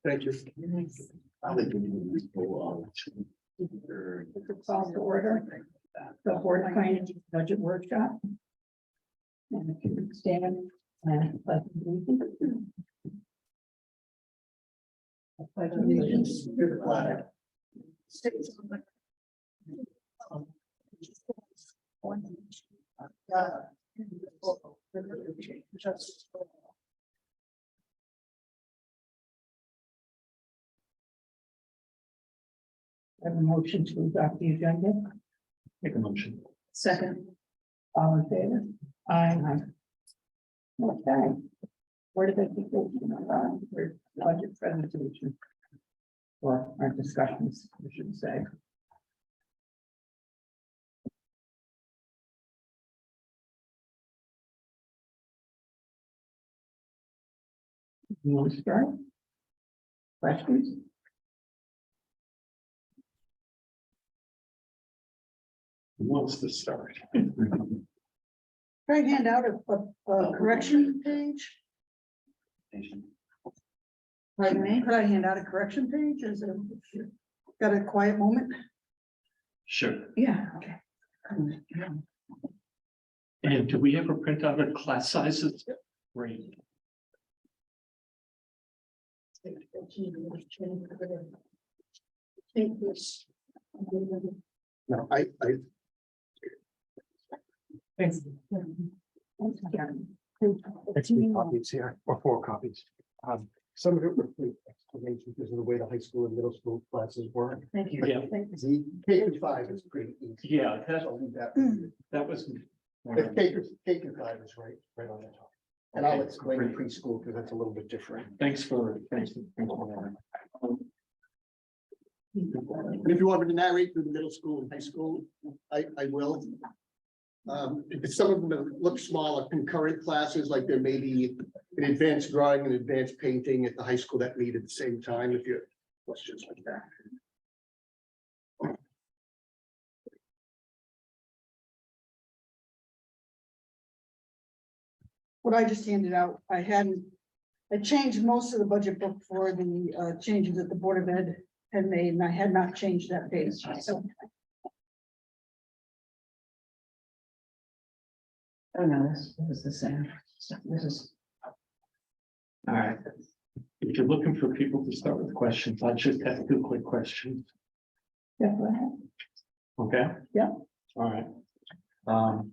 Thank you. I think we need to go It's a call to order, the Board of Finance Budget Workshop. And if you would stand and pledge allegiance. I pledge allegiance to the flag. States of America. One nation, God, indivisible, with liberty and justice for all. I have a motion to adopt the agenda. Make a motion. Second. All in favor? Aye. Okay. Where did that take for budget presentation? Or our discussions, I should say. You want to start? Questions? Who wants to start? Can I hand out a correction page? Pardon me? Could I hand out a correction page? Is it, got a quiet moment? Sure. Yeah, okay. And do we ever print out a class sizes? Great. No, I. Thanks. It's 3 copies here, or 4 copies. Some of it were explanations because of the way the high school and middle school classes work. Thank you. Yeah. The K-5 is pretty easy. Yeah, that, I'll leave that with you. that was. But K-5 is right on the top. And I'll explain Great. preschool because that's a little bit different. Thanks for. And if you want me to narrate through the middle school and high school, I will. Some of them look smaller concurrent classes, like there may be an advanced drawing and advanced painting at the high school that meet at the same time, if you have questions like that. What I just handed out, I changed most of the budget book for the changes that the Board of Ed had made, and I had not changed that page, so. Oh, no, this was the same. This is. All right. If you're looking for people to start with questions, I just have 2 quick questions. Yeah, go ahead. Okay? Yeah. All right.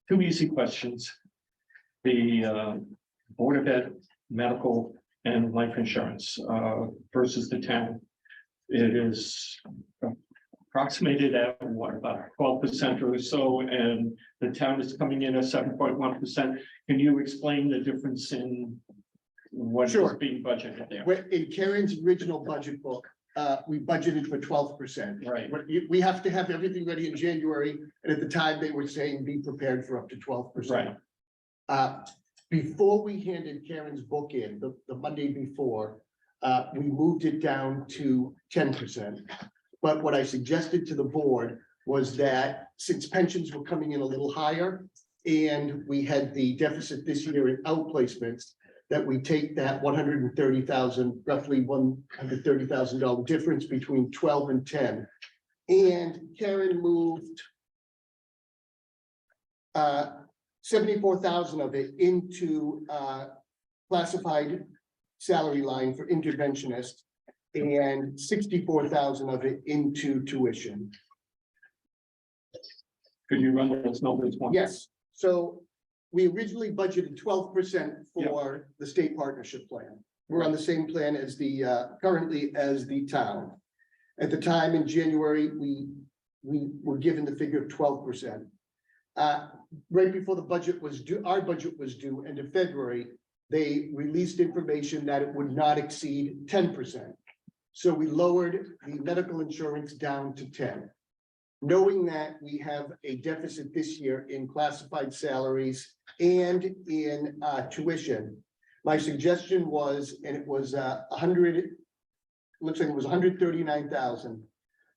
2 easy questions. The Board of Ed, medical and life insurance versus the town. It is approximated at what, about 12% or so, and the town is coming in at 7.1%. Can you explain the difference in what is Sure. being budgeted there? In Karen's original budget book, we budgeted for 12%. Right. We have to have everything ready in January, and at the time they were saying be prepared for up to 12%. Right. Before we handed Karen's book in, the Monday before, we moved it down to 10%. But what I suggested to the board was that since pensions were coming in a little higher, and we had the deficit this year in outplacements, that we take that 130,000, roughly $130,000 difference between 12 and 10. And Karen moved 74,000 of it into classified salary line for interventionist, and 64,000 of it into tuition. Could you run those numbers once? Yes, so we originally budgeted 12% for the state partnership plan. We're on the same plan as the currently as the town. At the time in January, we were given the figure of 12%. Right before the budget was due, our budget was due, end of February, they released information that it would not exceed 10%. So we lowered the medical insurance down to 10. Knowing that we have a deficit this year in classified salaries and in tuition, my suggestion was, and it was 100, looks like it was 139,000.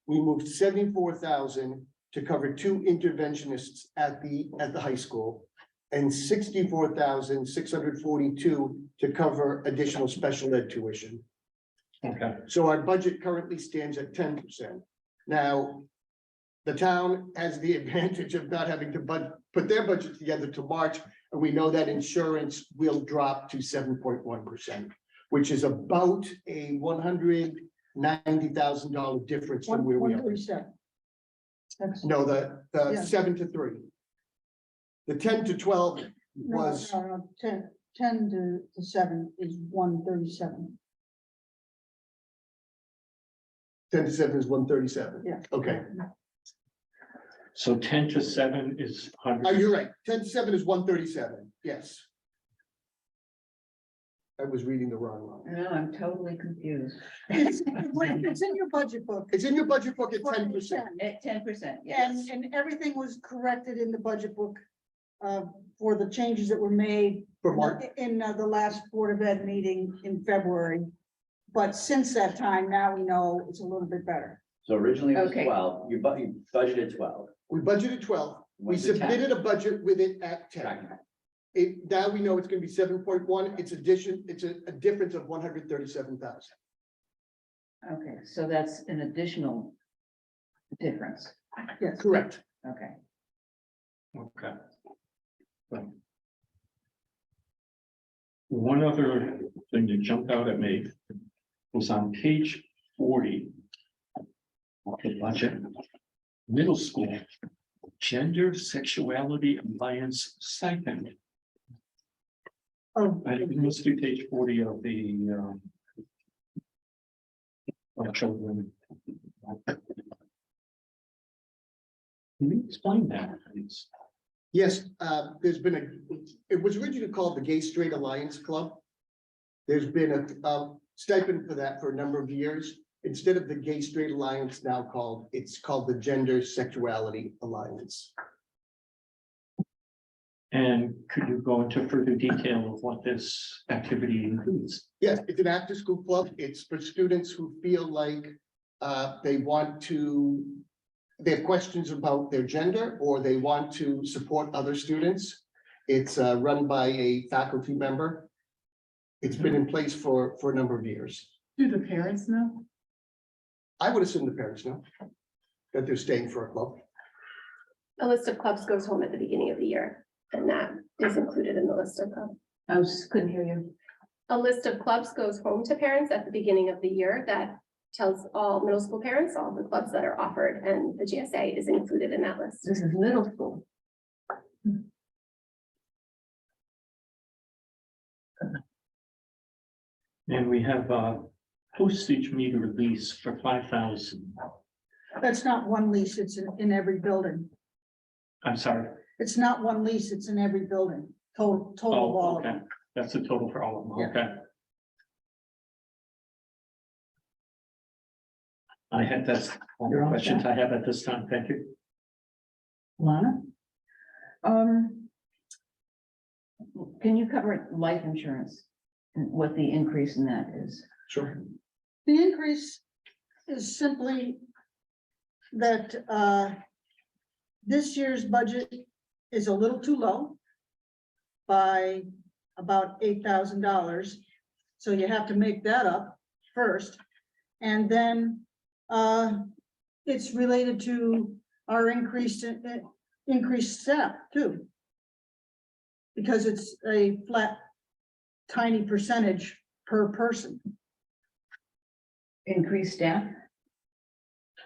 We moved 74,000 to cover 2 interventionists at the high school. and 64,642 to cover additional special ed tuition. Okay, So our budget currently stands at 10%. Now, the town has the advantage of not having to put their budget together to March, and we know that insurance will drop to 7.1%, which is about a $190,000 difference from where we are. 137. That's, No, the Yeah. 7 to 3. The 10 to 12 no, was, no, 10 to 7 is 137. 10 to 7 is 137. Yeah. Okay, so 10 to 7 is 100. you're right. 10 to 7 is 137, yes. I was reading the wrong one. No, I'm totally confused. It's in your budget book. It's in your budget book at 10%. At 10%, And, yes. and everything was corrected in the budget book for the changes that were made For March, in the last Board of Ed meeting in February. But since that time, now we know it's a little bit better. So originally it was Okay. 12, you budgeted 12. we budgeted 12. We Went to 10. submitted a budget with it at 10. Now we know it's gonna be 7.1. It's a difference of 137,000. Okay, so that's an additional difference. Yes. Correct. Okay. Okay. Well, one other thing that jumped out at me was on page 40 of the budget, middle school, gender sexuality alliance stipend. Oh, I think it must be page 40 of the children. Can you explain that, please? Yes, there's been it was originally called the Gay Straight Alliance Club. There's been a stipend for that for a number of years. Instead of the Gay Straight Alliance now it's called the Gender Sexuality Alliance. And could you go into further detail of what this activity includes? Yes, it's an after-school club. It's for students who feel like they have questions about their gender, or they want to support other students. It's run by a faculty member. It's been in place for a number of years. Do the parents know? I would assume the parents know that they're staying for a club. A list of clubs goes home at the beginning of the year, and that is included in the list of clubs. I couldn't hear you. A list of clubs goes home to parents at the beginning of the year that tells all middle school parents, all the clubs that are offered, and the GSA is included in that list. This is middle school. And we have a postage meter lease for 5,000. that's not one lease, it's in every building. I'm sorry. It's not one lease, it's in every building, total of Oh, all of okay. them. That's the total for all of them. Yeah. Okay. I had that's all You're the all questions set. I have at this time. Thank you. Lana? Can you cover life insurance? And what the increase in that is? Sure. The increase is simply that this year's budget is a little too low by about $8,000. So you have to make that up first. And then it's related to our increased staff too. Because it's a flat, tiny percentage per person. Increased staff?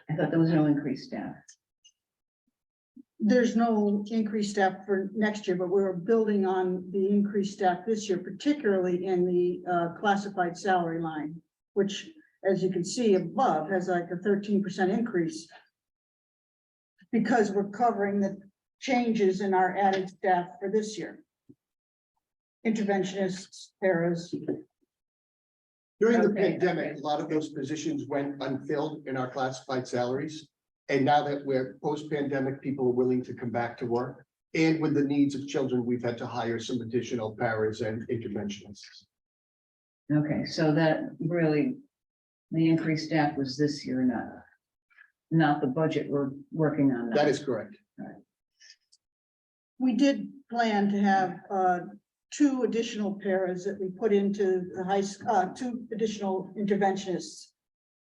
I thought there was no increased staff. There's no increased staff for next year, but we're building on the increased staff this year, particularly in the classified salary line, which, as you can see above, has like a 13% increase. Because we're covering the changes in our added staff for this year. Interventionists, paras. During the Okay, pandemic, okay. a lot of those positions went unfilled in our classified salaries. And now that we're post-pandemic, people are willing to come back to work. And with the needs of children, we've had to hire some additional paras and interventionists. Okay, so that really, the increased staff was this year, not the budget we're working on. now. That is correct. We did plan to have, two additional paras that we put into the two additional interventionists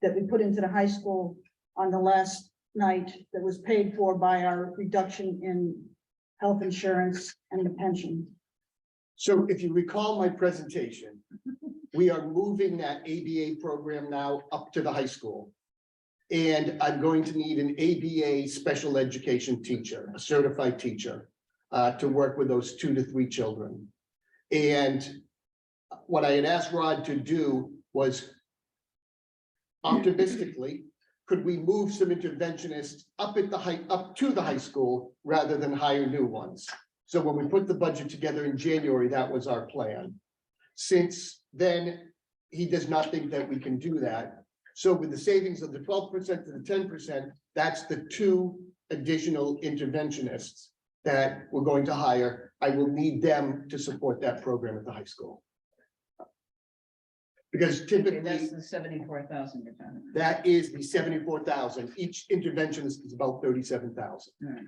that we put into the high school on the last night that was paid for by our reduction in health insurance and the pension. So if you recall my presentation, we are moving that ABA program now up to the high school. And I'm going to need an ABA special education teacher, a certified teacher, to work with those 2 to 3 children. And what I had asked Rod to do was optimistically, could we move some interventionists up to the high school rather than hire new ones? So when we put the budget together in January, that was our plan. Since then, he does not think that we can do that. So with the savings of the 12% to the 10%, that's the 2 additional interventionists that we're going to hire. I will need them to support that program at the high school. Because Okay, typically, that's the 74,000 you're talking about. that is the 74,000. Each interventionist is about 37,000. All right.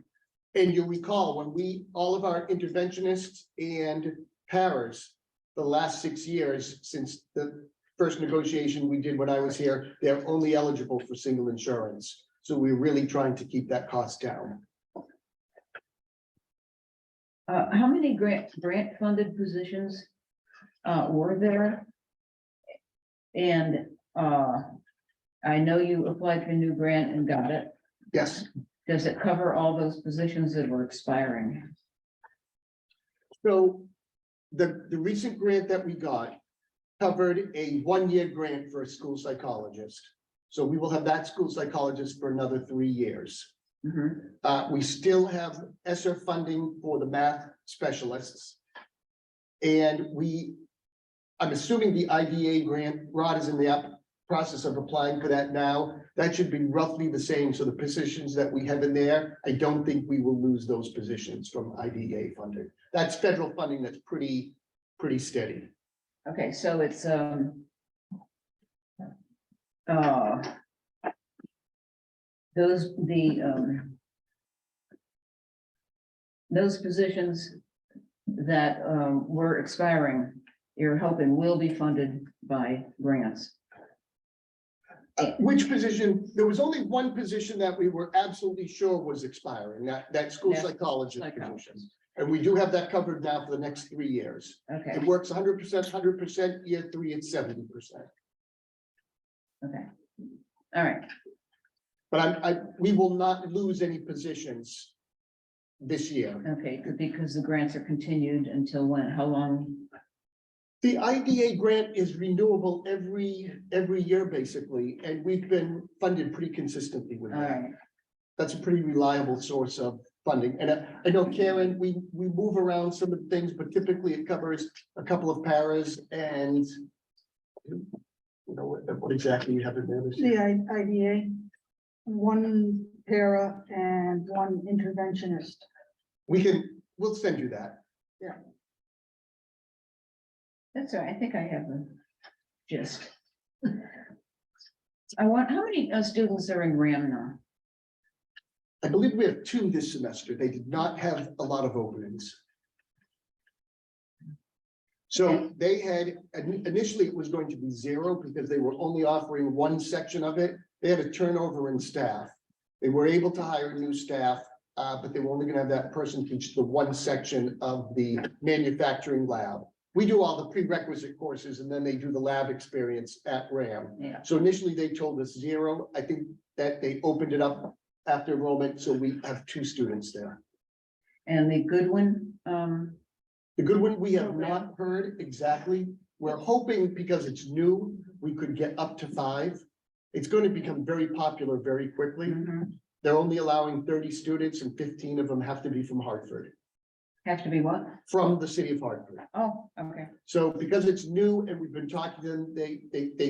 And you'll recall when all of our interventionists and paras, the last 6 years since the first negotiation we did when I was here, they're only eligible for single insurance. So we're really trying to keep that cost down. How many grant funded positions were there? And I know you applied for a new grant and got it. Yes, Does it cover all those positions that were expiring? so the recent grant that we got covered a 1-year grant for a school psychologist. So we will have that school psychologist for another 3 years. Mhm. We still have ESSER funding for the math specialists. And I'm assuming the IDA grant, Rod is in the process of applying for that now. That should be roughly the same. So the positions that we have in there, I don't think we will lose those positions from IDA funding. That's federal funding that's pretty steady. Okay, so it's those positions that were expiring, you're hoping will be funded by grants. Which position? There was only one position that we were absolutely sure was expiring, that school Yeah, psychologist position. psychologist. And we do have that covered now for the next 3 years. Okay, It works 100%, year 3, it's 70%. okay. All right, But we will not lose any positions this year. okay, because the grants are continued until when? How long? The IDA grant is renewable every year, basically, and we've been funded pretty consistently with All that. right, That's a pretty reliable source of funding. And I know, Karen, we move around some of the things, but typically it covers a couple of paras and you know, what exactly you have in there this year? The IDA, 1 para and 1 interventionist. We'll send you that. that's all right. I think I have the gist. How many students are in RAM now? I believe we have 2 this semester. They did not have a lot of openings. So they had, initially it was going to be 0 because they were only offering 1 section of it. They had a turnover in staff. They were able to hire new staff, but they were only gonna have that person teach the 1 section of the manufacturing lab. We do all the prerequisite courses and then they do the lab experience at RAM. Yeah, So initially they told us 0. I think that they opened it up after enrollment, so we have 2 students there. and the Goodwin, The good one, we have not heard exactly. We're hoping because it's new, we could get up to 5. It's going to become very popular very quickly. mhm, They're only allowing 30 students and 15 of them have to be from Hartford, have to be what? from the city of Hartford. Oh, okay, So because it's new and we've been talking to them, they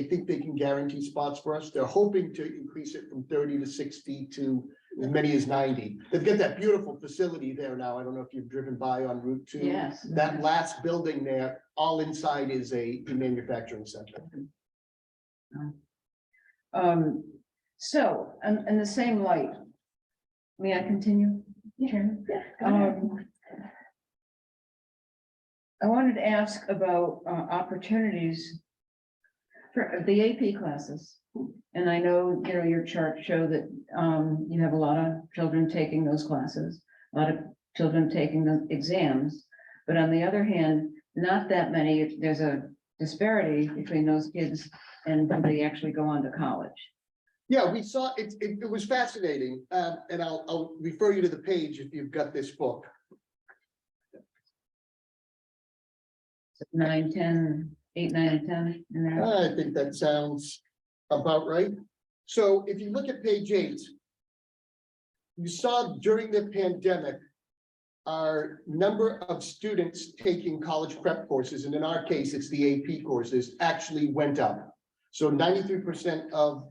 think they can guarantee spots for us. They're hoping to increase it from 30 to 60 to as many as 90. They've got that beautiful facility there now. I don't know if you've driven by on Route 2. yes. That last building there, all inside is a manufacturing center. So, in the same light, may I continue? Chairman? I wanted to ask about opportunities for the AP classes. And I know, you know, your chart showed that you have a lot of children taking those classes, a lot of children taking the exams. But on the other hand, not that many, there's a disparity between those kids and when they actually go on to college. Yeah, we saw, it was fascinating, and I'll refer you to the page if you've got this book. 9, 10, 8, 9, and 10 in there. I think that sounds about right. So if you look at page 8, you saw during the pandemic, our number of students taking college prep courses, and in our case, it's the AP courses, actually went up. So 93% of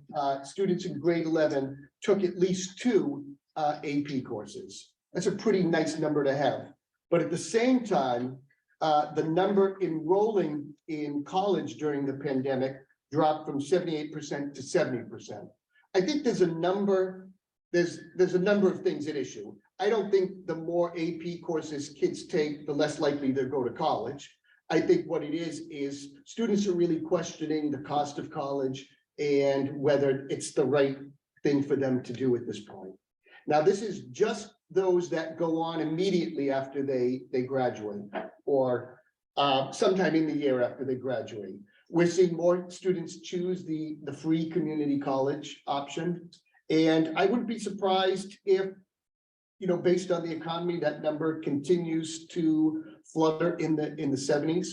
students in grade 11 took at least 2 AP courses. That's a pretty nice number to have. But at the same time, the number enrolling in college during the pandemic dropped from 78% to 70%. I think there's a number of things at issue. I don't think the more AP courses kids take, the less likely they'll go to college. I think what it is students are really questioning the cost of college and whether it's the right thing for them to do at this point. Now, this is just those that go on immediately after they graduate or sometime in the year after they graduate. We're seeing more students choose the free community college option. And I wouldn't be surprised if, you know, based on the economy, that number continues to flutter in the 70s.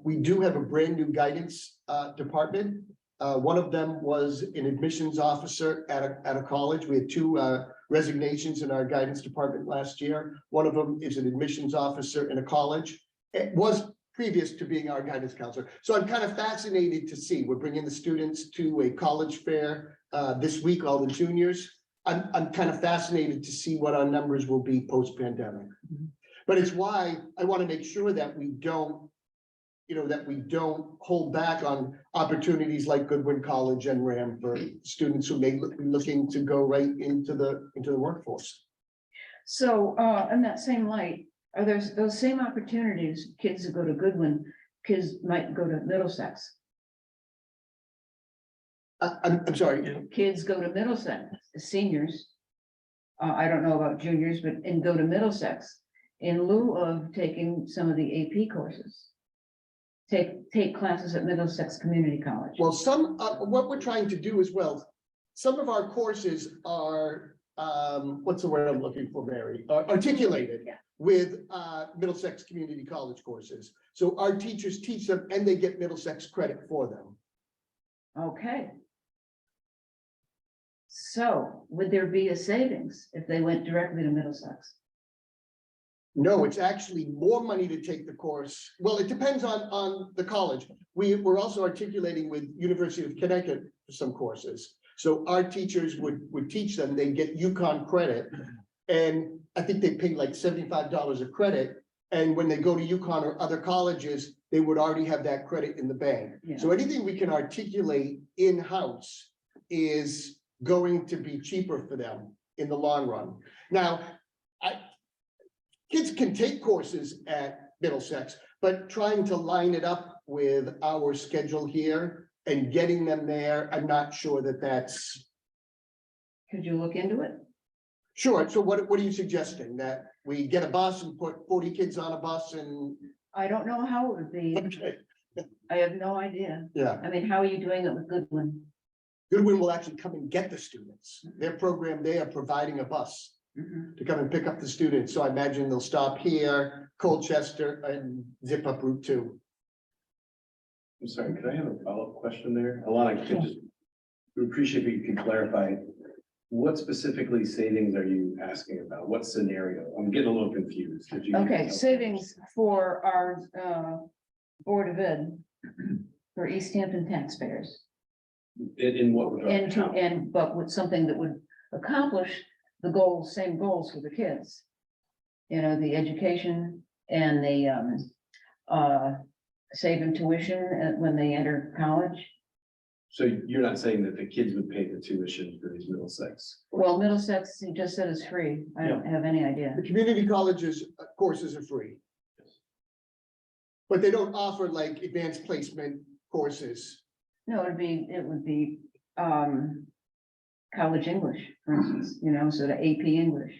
We do have a brand new guidance department. One of them was an admissions officer at a college. We had 2 resignations in our guidance department last year. One of them is an admissions officer in a college. It was previous to being our guidance counselor. So I'm kind of fascinated to see, we're bringing the students to a college fair this week, all the juniors. I'm kind of fascinated to see what our numbers will be post-pandemic. But it's why I want to make sure that we don't, you know, that we don't hold back on opportunities like Goodwin College and RAM for students who may be looking to go right into the workforce. So in that same light, are there those same opportunities, kids who go to Goodwin, kids might go to Middlesex? I'm sorry. Kids go to Middlesex, the seniors. I don't know about juniors, but and go to Middlesex in lieu of taking some of the AP courses. Take classes at Middlesex Community College. Well, some what we're trying to do as well, some of our courses are what's the word I'm looking for, Mary? Articulated with Middlesex Community College courses. So our teachers teach them and they get Middlesex credit for them. Okay. So would there be a savings if they went directly to Middlesex? No, it's actually more money to take the course. Well, it depends on the college. We're also articulating with University of Connecticut for some courses. So our teachers would teach them, they get UConn credit. And I think they pay like $75 a credit. And when they go to UConn or other colleges, they would already have that credit in the bank. Yeah. So anything we can articulate in-house is going to be cheaper for them in the long run. Now, kids can take courses at Middlesex, but trying to line it up with our schedule here and getting them there, I'm not sure that that's. Could you look into it? Sure. So what are you suggesting? That we get a bus and put 40 kids on a bus and? I don't know how it would be. Okay. I have no idea. Yeah, I mean, how are you doing it with Goodwin? Goodwin will actually come and get the students. Their program, they are providing a bus to come and pick up the students. So I imagine they'll stop here, Colchester, and zip up Route 2. I'm sorry, could I have a follow-up question there? Alana, could just, we appreciate if you can clarify. What specifically savings are you asking about? What scenario? I'm getting a little confused. Could you- Okay, savings for our Board of Ed for East Hampton taxpayers. In what regard? But with something that would accomplish the goals, same goals for the kids. You know, the education and the saving tuition when they enter college. So you're not saying that the kids would pay the tuition for these Middlesex? Well, Middlesex, he just said is free. I don't have any idea. The community colleges courses are free. But they don't offer like advanced placement courses. No, it would be, college English, for instance, you know, so the AP English.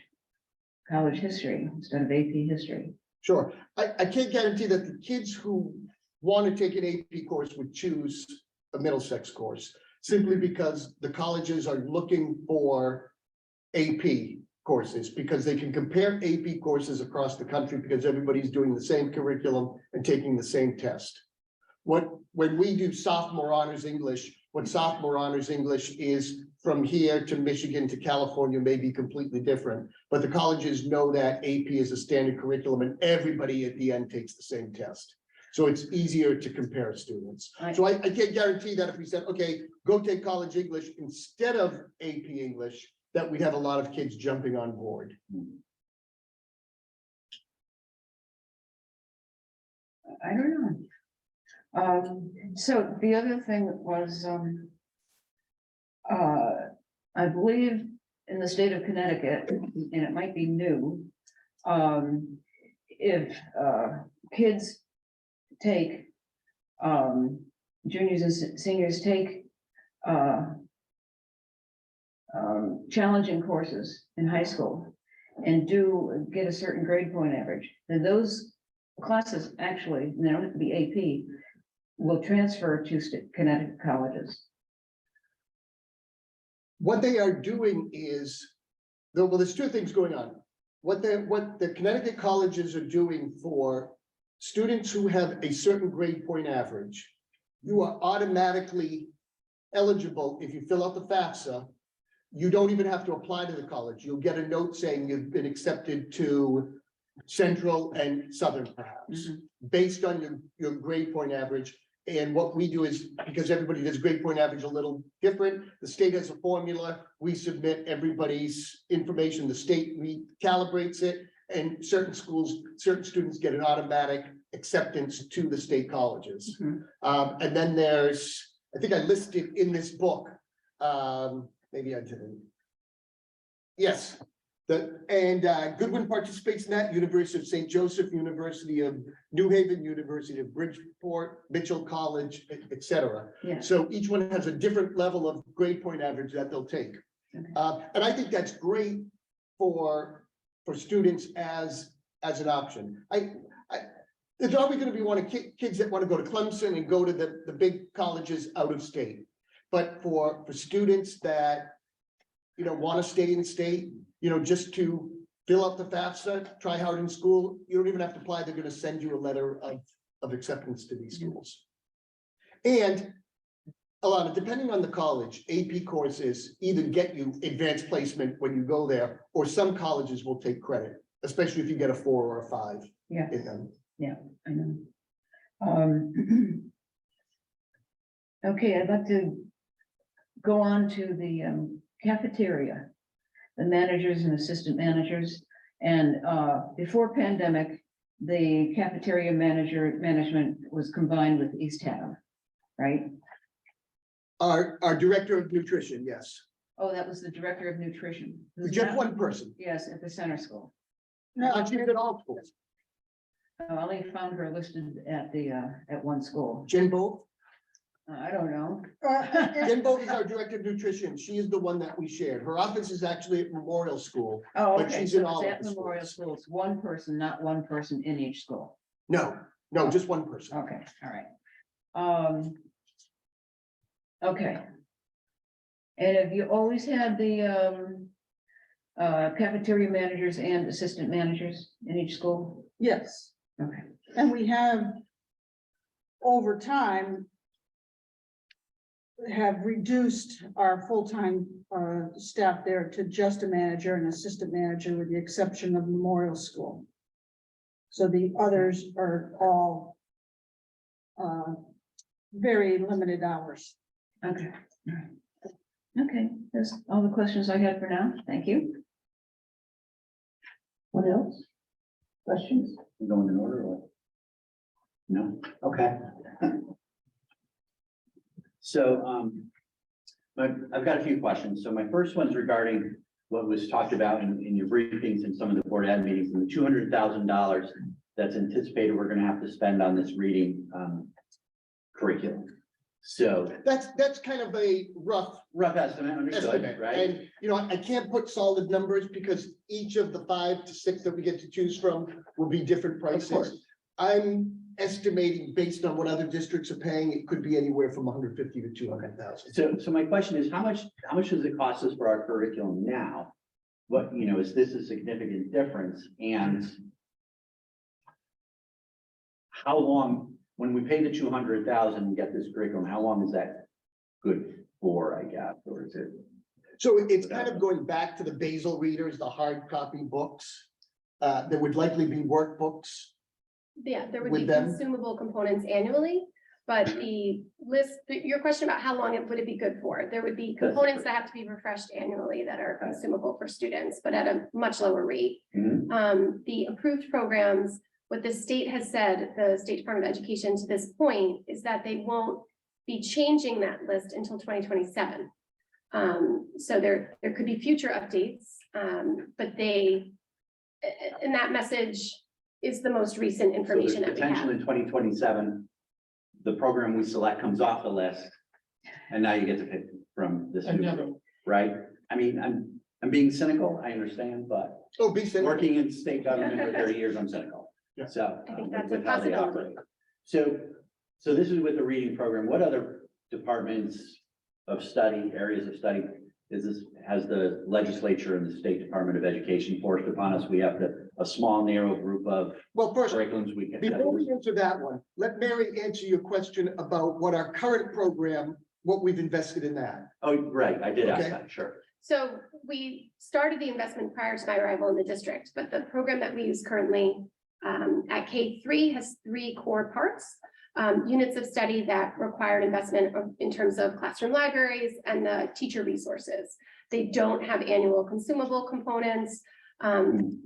College history instead of AP history. Sure, I can't guarantee that the kids who want to take an AP course would choose a Middlesex course. Simply because the colleges are looking for AP courses, because they can compare AP courses across the country because everybody's doing the same curriculum and taking the same test. When we do sophomore honors English, what sophomore honors English is from here to Michigan to California may be completely different. But the colleges know that AP is a standard curriculum and everybody at the end takes the same test. So it's easier to compare students. So I can't guarantee that if we said, okay, go take college English instead of AP English, that we'd have a lot of kids jumping on board. I don't know. So the other thing was, I believe in the state of Connecticut, and it might be new, if kids take, juniors and seniors take challenging courses in high school and do get a certain grade point average, then those classes actually, they don't have to be AP, will transfer to Connecticut colleges. What they are doing is, well, there's two things going on. What the Connecticut colleges are doing for students who have a certain grade point average, you are automatically eligible if you fill out the FAFSA. You don't even have to apply to the college. You'll get a note saying you've been accepted to Central and Southern perhaps, based on your grade point average. And what we do is, because everybody does grade point average a little different, the state has a formula, we submit everybody's information, the state recalibrates it, and certain schools, certain students get an automatic acceptance to the state colleges. And then there's, I think I listed in this book, maybe I didn't. Yes, Goodwin participates in that, University of St. Joseph, University of New Haven, University of Bridgeport, Mitchell College, etc. Yeah. So each one has a different level of grade point average that they'll take. Okay. And I think that's great for students as an option. There's always going to be kids that want to go to Clemson and go to the big colleges out of state. But for students that, want to stay in state, just to fill out the FAFSA, try hard in school, you don't even have to apply. They're going to send you a letter of acceptance to these schools. And Alana, depending on the college, AP courses either get you advanced placement when you go there, or some colleges will take credit, especially if you get a 4 or a 5 Yeah, in them. yeah, I know. Okay, I'd like to go on to the cafeteria, the managers and assistant managers. And before pandemic, the cafeteria management was combined with East Haven, right? Our director of nutrition, yes, Oh, that was the director of nutrition. Who's just now- one person. Yes, at the center school. Not she's at all schools. I only found her listed at the, at one school. Jen Bolt, I don't know. Jen Bolt is our director of nutrition. She is the one that we shared. Her office is actually at Memorial School. Oh, But okay, she's in so all it's of at the Memorial schools. School. It's one person, not one person in each school. No, just one person. Okay, all right. Okay. And have you always had the cafeteria managers and assistant managers in each school? Yes, Okay, and we have over time have reduced our full-time staff there to just a manager and assistant manager, with the exception of Memorial School. So the others are all very limited hours. okay. All right. Okay, that's all the questions I had for now. Thank you. What else? Questions? We're going in order or? No, okay. So, I've got a few questions. So my first one's regarding what was talked about in your briefings and some of the board ad meetings, and the $200,000 that's anticipated we're gonna have to spend on this reading, curriculum. So That's kind of a rough rough estimate, understood, estimate, right? and, you know, I can't put solid numbers because each of the 5 to 6 that we get to choose from will be different course. prices. I'm estimating based on what other districts are paying, it could be anywhere from 150 to 200,000. So my question is, how much does it cost us for our curriculum now? What, you know, is this a significant difference? And how long, when we pay the 200,000 and get this curriculum, how long is that good for, I guess, or is it? So it's kind of going back to the basal readers, the hard copy books. There would likely be workbooks. Yeah, there would With be them? consumable components annually, but the list, your question about how long it would it be good for? There would be components that have to be refreshed annually that are consumable for students, but at a much lower rate. The approved programs, what the state has said, the State Department of Education to this point, is that they won't be changing that list until 2027. So there could be future updates, but and that message is the most recent information that we Potentially have. in 2027, the program we select comes off the list. And now you get to pick from this, new Another. group, right? I mean, I'm being cynical, I understand, but Oh, be simple. working in state government for 30 years, I'm cynical. Yeah. So. I think with that's a how they possibility. operate. So this is with the reading program. What other departments of study, areas of study has the legislature and the State Department of Education forced upon us? We have a small, narrow group of Well, first, curriculums we can. before we answer that one, let Mary answer your question about what our current program, what we've invested in that. Oh, right, I did ask Okay. that, sure. So we started the investment prior to my arrival in the district, but the program that we use currently at K3 has 3 core parts. Units of study that required investment in terms of classroom libraries and the teacher resources. They don't have annual consumable components.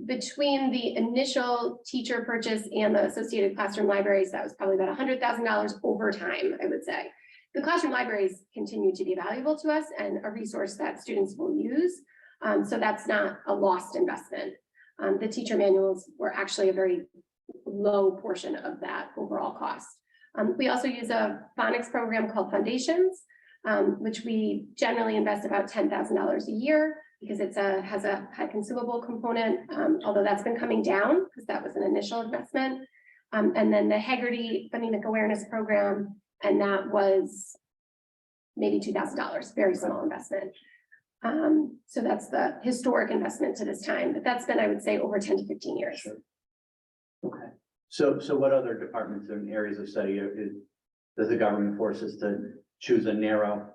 Between the initial teacher purchase and the associated classroom libraries, that was probably about $100,000 over time, I would say. The classroom libraries continue to be valuable to us and a resource that students will use. So that's not a lost investment. The teacher manuals were actually a very low portion of that overall cost. We also use a phonics program called Foundations, which we generally invest about $10,000 a year because has a high consumable component, although that's been coming down because that was an initial investment. And then the Heggerty Phonemic Awareness Program, and that was maybe $2,000, very small investment. So that's the historic investment to this time, but that's been, I would say, over 10 to 15 years. Sure. Okay, so what other departments and areas of study does the government force us to choose a narrow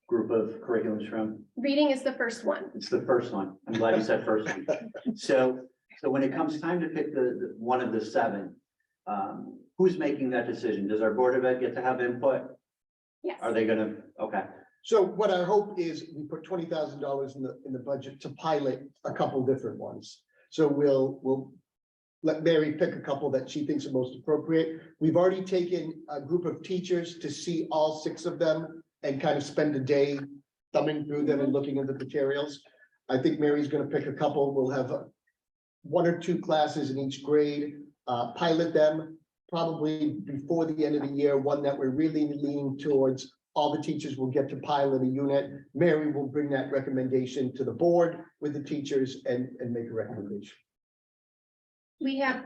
group of curriculums from? Reading is the first one. It's the first one. I'm glad you said first one. So when it comes time to pick the one of the 7, who's making that decision? Does our Board of Ed get to have input? Yes. Are they gonna, okay, So what our hope is, we put $20,000 in the budget to pilot a couple different ones. So we'll let Mary pick a couple that she thinks are most appropriate. We've already taken a group of teachers to see all 6 of them and kind of spend a day thumbing through them and looking at the materials. I think Mary's gonna pick a couple. We'll have 1 or 2 classes in each grade, pilot them probably before the end of the year, one that we're really leaning towards. All the teachers will get to pilot a unit. Mary will bring that recommendation to the board with the teachers and make a recommendation. We have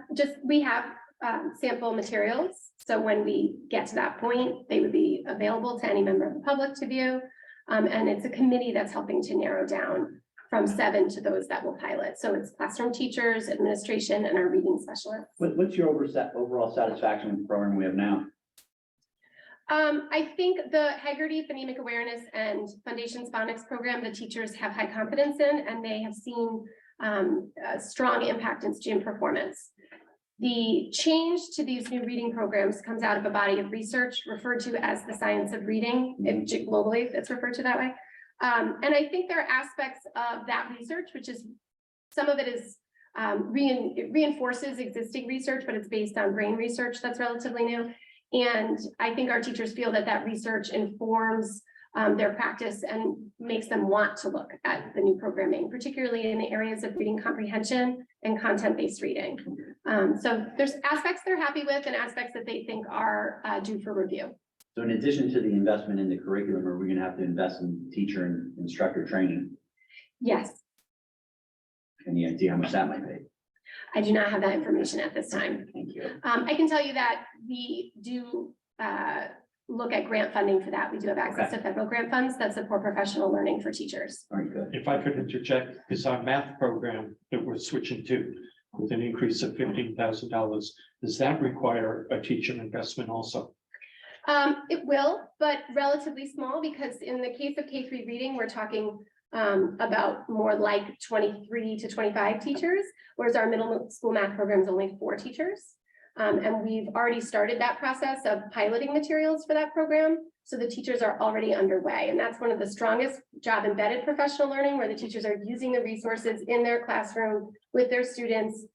sample materials. So when we get to that point, they would be available to any member of the public to view. And it's a committee that's helping to narrow down from 7 to those that will pilot. So it's classroom teachers, administration, and our reading specialists. what's your overall satisfaction with the program we have now? I think the Heggerty Phonemic Awareness and Foundations Phonics program, the teachers have high confidence in, and they have seen a strong impact in student performance. The change to these new reading programs comes out of a body of research referred to as the science of reading. Globally, it's referred to that way. And I think there are aspects of that research, which is, some of it is it reinforces existing research, but it's based on brain research that's relatively new. And I think our teachers feel that that research informs their practice and makes them want to look at the new programming, particularly in the areas of reading comprehension and content-based reading. So there's aspects they're happy with and aspects that they think are due for review. So in addition to the investment in the curriculum, are we gonna have to invest in teacher and instructor training? Yes, Any idea how much that might be? I do not have that information at this time. Thank you. I can tell you that we do look at grant funding for that. We do have access to federal grant funds that support professional learning for teachers. All right, good. If I could interject, is our math program that we're switching to with an increase of $15,000, does that require a teacher investment also? It will, but relatively small, because in the case of K3 reading, we're talking about more like 23 to 25 teachers, whereas our middle school math program is only 4 teachers. And we've already started that process of piloting materials for that program. So the teachers are already underway. And that's one of the strongest job embedded professional learning, where the teachers are using the resources in their classroom with their students,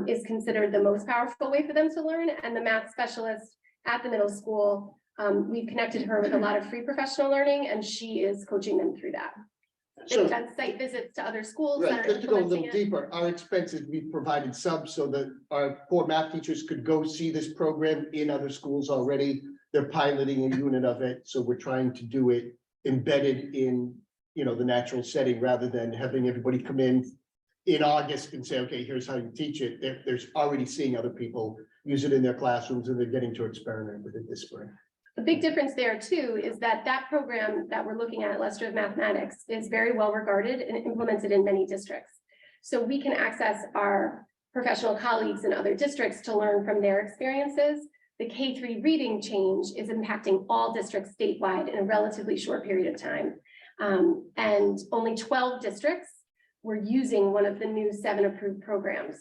is considered the most powerful way for them to learn. And the math specialist at the middle school, we've connected her with a lot of free professional learning, and she is coaching them through that. So, They've done site visits to other schools that right, are just to go a implementing little it. deeper, our expenses, we provided subs so that our 4 math teachers could go see this program in other schools already. They're piloting a unit of it, so we're trying to do it embedded in, you know, the natural setting, rather than having everybody come in August and say, okay, here's how you teach it. There's already seeing other people use it in their classrooms, and they're getting to experiment with it this spring. The big difference there too is that that program that we're looking at, Illustrative Mathematics, is very well regarded and implemented in many districts. So we can access our professional colleagues in other districts to learn from their experiences. The K3 reading change is impacting all districts statewide in a relatively short period of time. And only 12 districts were using one of the new 7 approved programs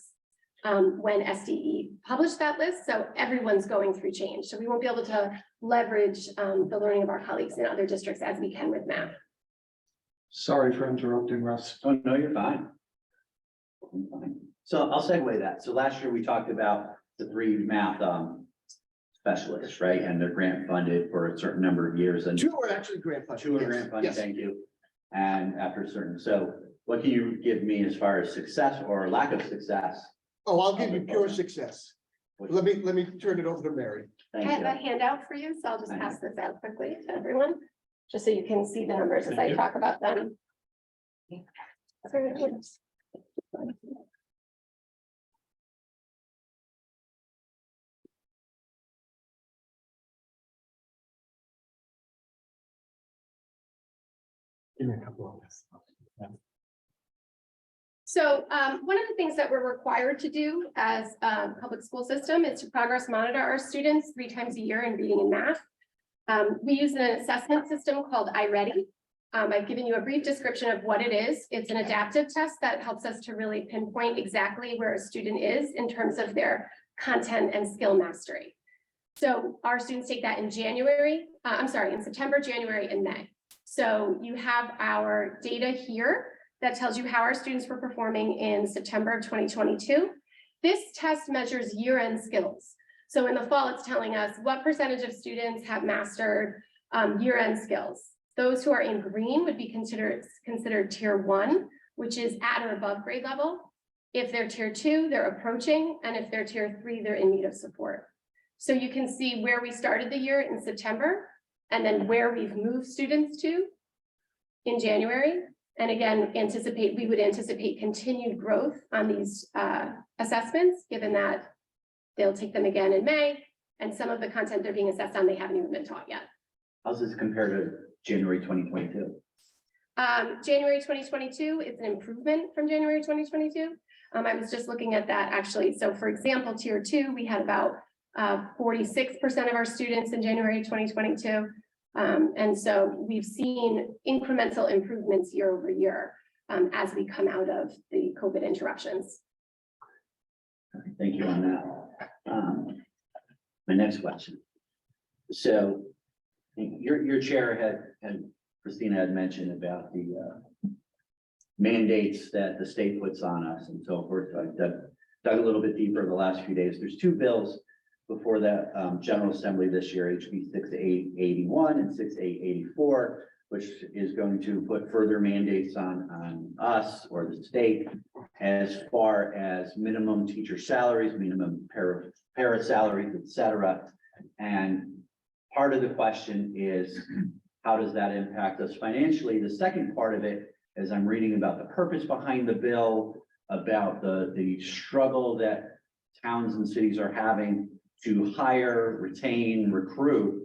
when SDE published that list. So everyone's going through change. So we won't be able to leverage the learning of our colleagues in other districts as we can with math. Sorry for interrupting, Russ. Oh, no, you're fine. You're fine. So I'll segue that. So last year we talked about the 3 math specialists, right? And they're grant funded for a certain number of years, and 2 are actually grant funded. 2 are yes, grant funded, yes. thank you. And after a certain, so what can you give me as far as success or lack of success? Oh, I'll give you pure success. Let me turn it over to Mary. I Thank have a you. handout for you, so I'll just pass this out quickly to everyone, just so you can see the numbers as I talk about them. Give me a couple of this. So one of the things that we're required to do as a public school system is to progress monitor our students 3 times a year in reading and math. We use an assessment system called iReady. I've given you a brief description of what it is. It's an adaptive test that helps us to really pinpoint exactly where a student is in terms of their content and skill mastery. So our students take that in in September, January, and May. So you have our data here that tells you how our students were performing in September of 2022. This test measures year-end skills. So in the fall, it's telling us what percentage of students have mastered year-end skills. Those who are in green would be considered tier 1, which is at or above grade level. If they're tier 2, they're approaching, and if they're tier 3, they're in need of support. So you can see where we started the year in September, and then where we've moved students to in January. And again, we would anticipate continued growth on these assessments, given that they'll take them again in May, and some of the content they're being assessed on, they haven't even been taught yet. How's this compare to January 2022? January 2022 is an improvement from January 2022. I was just looking at that actually. So for example, tier 2, we had about 46% of our students in January 2022. And so we've seen incremental improvements year over year as we come out of the COVID interruptions. Thank you on that. My next question. So your chair and Christina had mentioned about the mandates that the state puts on us and so forth. I dug a little bit deeper the last few days. There's 2 bills before that General Assembly this year, HB 6881 and 6884, which is going to put further mandates on us or the state as far as minimum teacher salaries, minimum para salaries, et cetera. And part of the question is, how does that impact us financially? The second part of it, as I'm reading about the purpose behind the bill, about the struggle that towns and cities are having to hire, retain, recruit.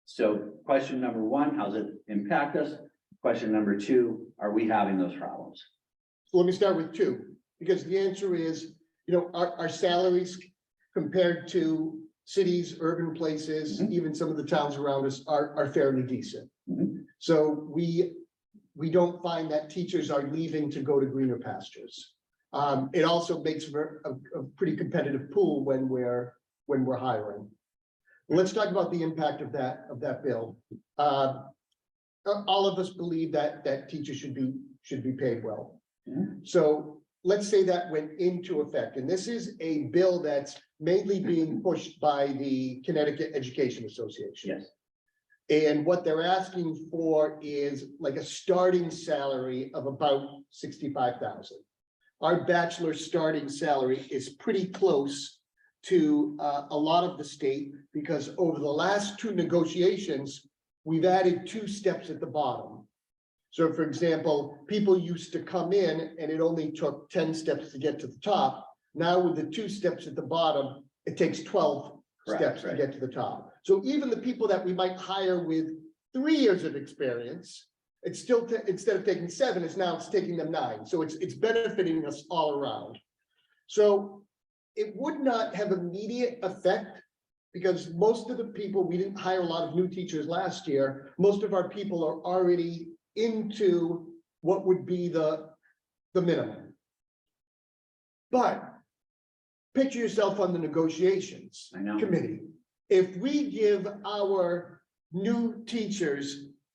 So question number one, how does it impact us? Question number two, are we having those problems? So let me start with two, because the answer is, our salaries compared to cities, urban places, Mhm. even some of the towns around us are fairly decent. Mhm. So we don't find that teachers are leaving to go to greener pastures. It also makes for a pretty competitive pool when we're hiring. Let's talk about the impact of that bill. All of us believe that teachers should be paid well. Mhm. So let's say that went into effect, and this is a bill that's mainly being pushed by the Connecticut Education Association. Yes. And what they're asking for is like a starting salary of about 65,000. Our bachelor starting salary is pretty close to a lot of the state, because over the last two negotiations, we've added 2 steps at the bottom. So for example, people used to come in and it only took 10 steps to get to the top. Now with the 2 steps at the bottom, it takes 12 Correct, steps to right. get to the top. So even the people that we might hire with 3 years of experience, it's still, instead of taking 7, it's taking them 9. So it's benefiting us all around. So it would not have immediate effect, because most of the people, we didn't hire a lot of new teachers last year. Most of our people are already into what would be the minimum. But picture yourself on the negotiations I know. committee. If we give our new teachers,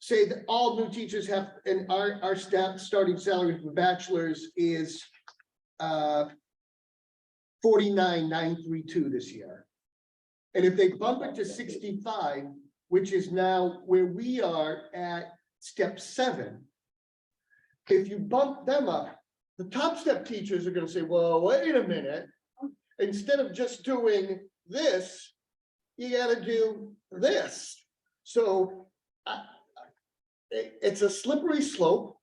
say that all new teachers have, and our staff starting salary for bachelors is 49,932 this year. And if they bump it to 65, which is now where we are at step 7, if you bump them up, the top step teachers are going to say, well, wait a minute. Instead of just doing this, you got to do this. So it's a slippery slope.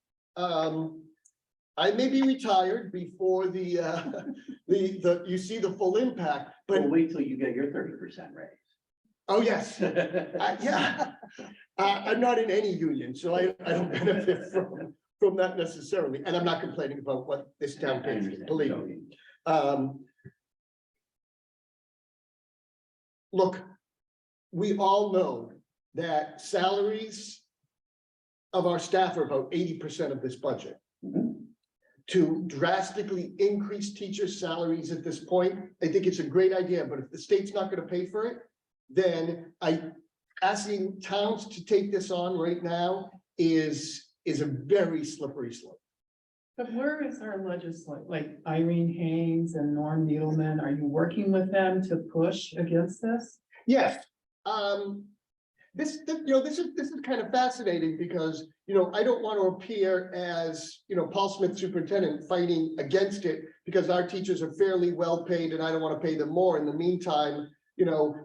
I may be retired before you see the full impact, but Well, wait till you get your 30% raise. oh, yes. Yeah, I'm not in any union, so I don't benefit from that necessarily, and I'm not complaining about what this town pays, believe me. Look, we all know that salaries of our staff are about 80% of this budget. Mhm. To drastically increase teachers' salaries at this point, I think it's a great idea, but if the state's not gonna pay for it, then asking towns to take this on right now is a very slippery slope. But where is our legislature, like Irene Haynes and Norm Needleman, are you working with them to push against this? Yes, this is kind of fascinating because, I don't want to appear as, Paul Smith superintendent fighting against it because our teachers are fairly well paid and I don't want to pay them more. In the meantime,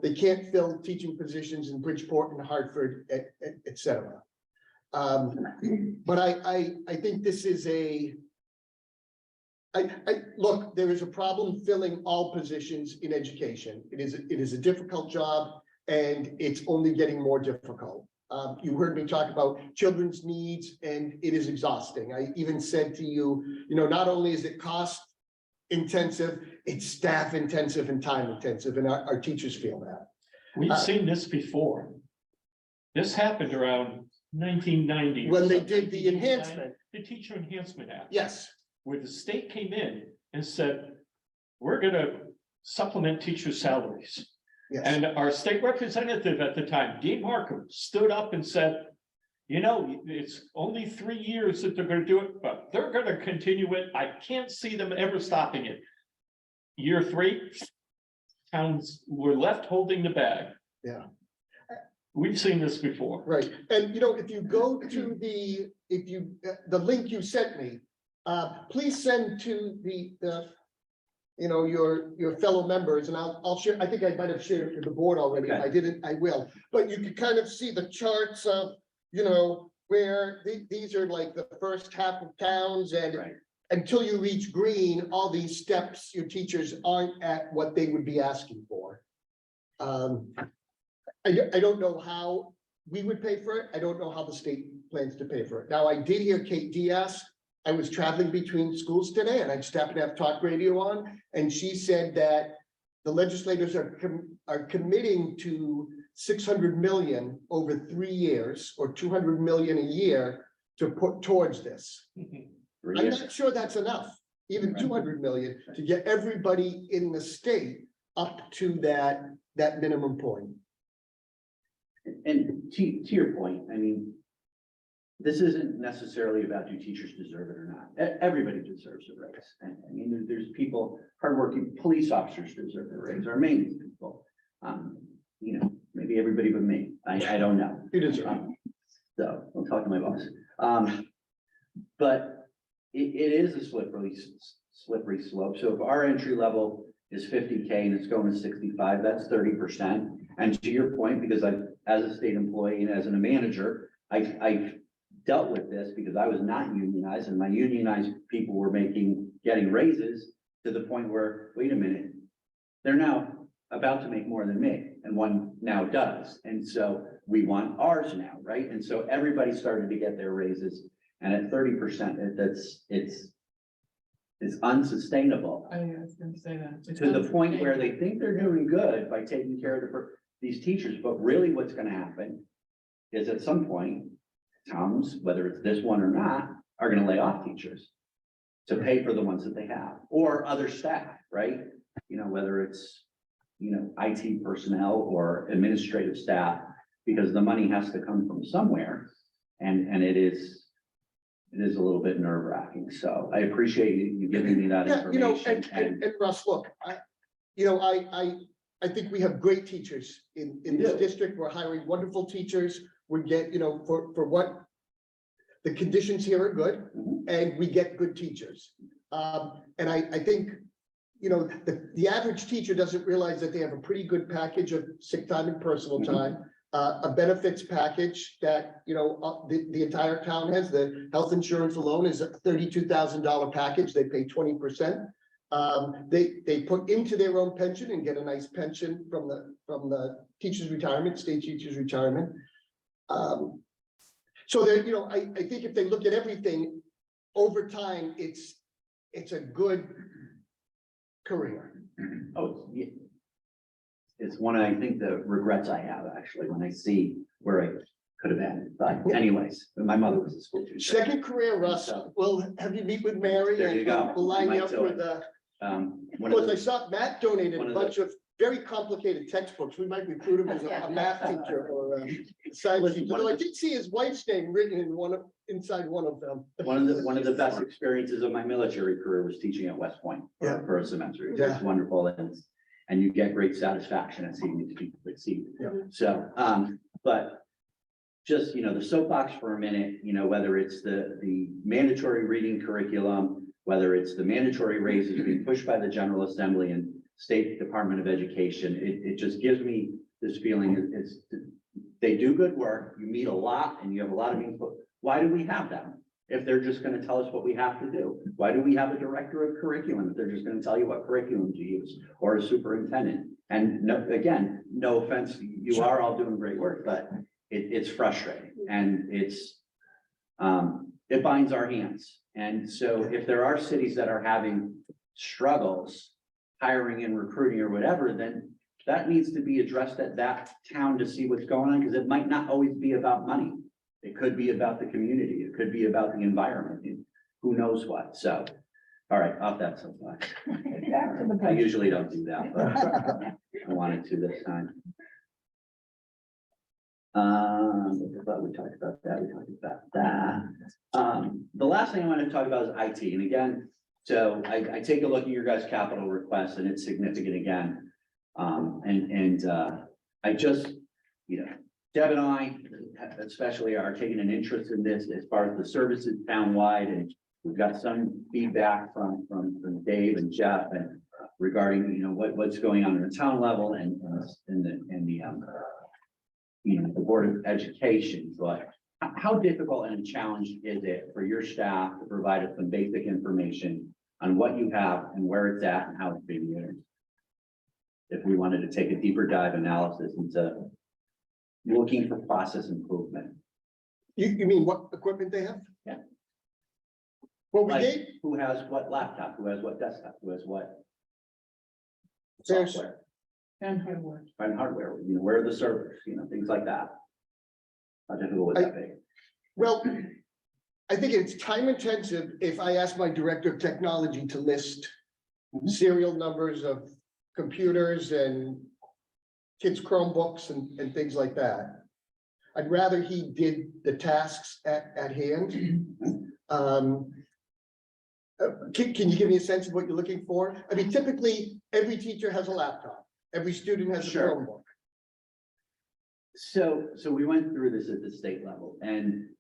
they can't fill teaching positions in Bridgeport and Hartford, et cetera. But I think this is look, there is a problem filling all positions in education. It is a difficult job and it's only getting more difficult. You heard me talk about children's needs and it is exhausting. I even said to you, not only is it cost intensive, it's staff intensive and time intensive, and our teachers feel that. We've seen this before. This happened around 1990. or When they something, did the enhancement, The Teacher Enhancement Act. yes, Where the state came in and said, we're gonna supplement teachers' salaries. yes. And our state representative at the time, Dean Markham, stood up and said, it's only 3 years that they're gonna do it, but they're gonna continue it. I can't see them ever stopping it. Year 3, towns were left holding the bag. we've seen this before. Right, and you know, if you go to the link you sent me, please send to you know, your fellow members, and I'll share, I think I might have shared it with the board already. If I didn't, I will. But you can kind of see the charts of, you know, where these are like the first half of towns, and Right. until you reach green, all these steps, your teachers aren't at what they would be asking for. I don't know how we would pay for it. I don't know how the state plans to pay for it. Now, I did hear Kate Diaz. I was traveling between schools today, and I just happened to have talk radio on, and she said that the legislators are committing to 600 million over 3 years, or 200 million a year to put towards this. Three I'm years. not sure that's enough, even Right. 200 million, to get everybody in the state up to that minimum point. And to your point, I mean, this isn't necessarily about do teachers deserve it or not. Everybody deserves a raise. And I mean, there's people, hardworking police officers deserve a raise, our maintenance people. You know, maybe everybody but me. I don't know. You deserve it. So I'll talk to my boss. But it is a slippery slope. So if our entry level is 50K and it's going to 65, that's 30%. And to your point, because as a state employee and as a manager, I've dealt with this because I was not unionized, and my unionized people were getting raises to the point where, wait a minute, they're now about to make more than me, and one now does. And so we want ours now, right? And so everybody started to get their raises, and at 30%, it's unsustainable. I was gonna say that. To the point where they think they're doing good by taking care of these teachers, but really what's gonna happen is at some point, towns, whether it's this one or not, are gonna lay off teachers to pay for the ones that they have, or other staff, right? You know, whether it's, you know, IT personnel or administrative staff, because the money has to come from somewhere. And it is a little bit nerve wracking. So I appreciate you giving me that Yeah, you know, information. and Russ, look, I think we have great teachers in We this do. district. We're hiring wonderful teachers. We get, you know, for what the conditions here are good, Mhm. and we get good teachers. And I think, you know, the average teacher doesn't realize that they have a pretty good package of sick time and personal Mhm. time. A benefits package that, you know, the entire town has. The health insurance alone is a $32,000 package. They pay 20%. They put into their own pension and get a nice pension from the teacher's retirement, state teacher's retirement. So that, you know, I think if they look at everything over time, it's a good career. Oh, yeah. It's one of, I think, the regrets I have actually when I see where I could have been. But anyways, my mother was a school teacher. Second career, Russ, we'll have you meet with Mary There you and go. we'll line Might you up do with it. of One of course, I the- saw Matt donated one a of the- bunch of very complicated textbooks. We might recruit him as a math teacher or a science teacher. Although I did see his wife's name written inside one of them. One of the best experiences of my military career was teaching at West Point Yeah. for a semester. It Yeah. was wonderful, and you get great satisfaction at seeing these people succeed. Yeah. So, but just, you know, the soapbox for a minute, you know, whether it's the mandatory reading curriculum, whether it's the mandatory raises being pushed by the General Assembly and State Department of Education, it just gives me this feeling they do good work, you meet a lot and you have a lot of input. Why do we have them? If they're just gonna tell us what we have to do? Why do we have a director of curriculum if they're just gonna tell you what curriculum to use, or a superintendent? And no, again, no offense, you are all doing great work, but it's frustrating and it binds our hands. And so if there are cities that are having struggles hiring and recruiting or whatever, then that needs to be addressed at that town to see what's going on, because it might not always be about money. It could be about the community. It could be about the environment. Who knows what? So, all right, off that soapbox. Back to the I budget. usually don't do that, but I wanted to this time. But we talked about that. We talked about that. The last thing I want to talk about is IT. And again, so I take a look at your guys' capital request and it's significant again. I just, you know, Deb and I especially are taking an interest in this as far as the services townwide, and we've got some feedback from Dave and Jeff and regarding, you know, what's going on in the town level and you know, the Board of Education, but how difficult and challenged is it for your staff to provide us some basic information on what you have and where it's at and how it's being used? If we wanted to take a deeper dive analysis into looking for process improvement, You mean what equipment they have? Yeah. Well, we like gave, who has what laptop, who has what desktop, who has what There's- software And hardware. and hardware, you know, where are the servers, you know, things like that. How difficult would that be? well, I think it's time intensive if I ask my director of technology to list Mhm. serial numbers of computers and kids' Chromebooks and things like that. I'd rather he did the tasks at hand. Can you give me a sense of what you're looking for? I mean, typically, every teacher has a laptop. Every student has a Sure. Chromebook. So we went through this at the state level and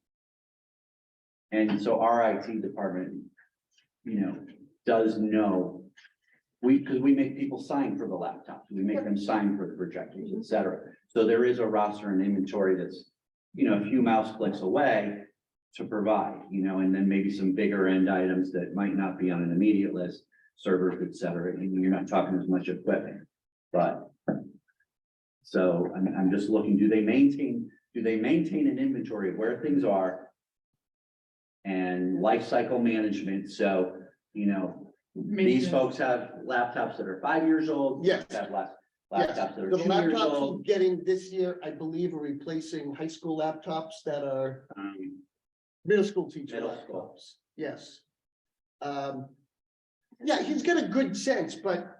so our IT department, you know, does know. Because we make people sign for the laptops, we make them sign for the projectors, et cetera. So there is a roster and inventory that's, you know, a few mouse clicks away to provide, you know, and then maybe some bigger end items that might not be on an immediate list, servers, et cetera. And you're not talking as much equipment, but. So I'm just looking, do they maintain an inventory of where things are? And life cycle management, so, you know, these folks have laptops that are 5 years old. Yes. Have Yes. laptops that are The 2 years laptops old. we're getting this year, I believe, are replacing high school laptops that are middle school teacher Middle school. laptops. Yes. Yeah, he's got a good sense, but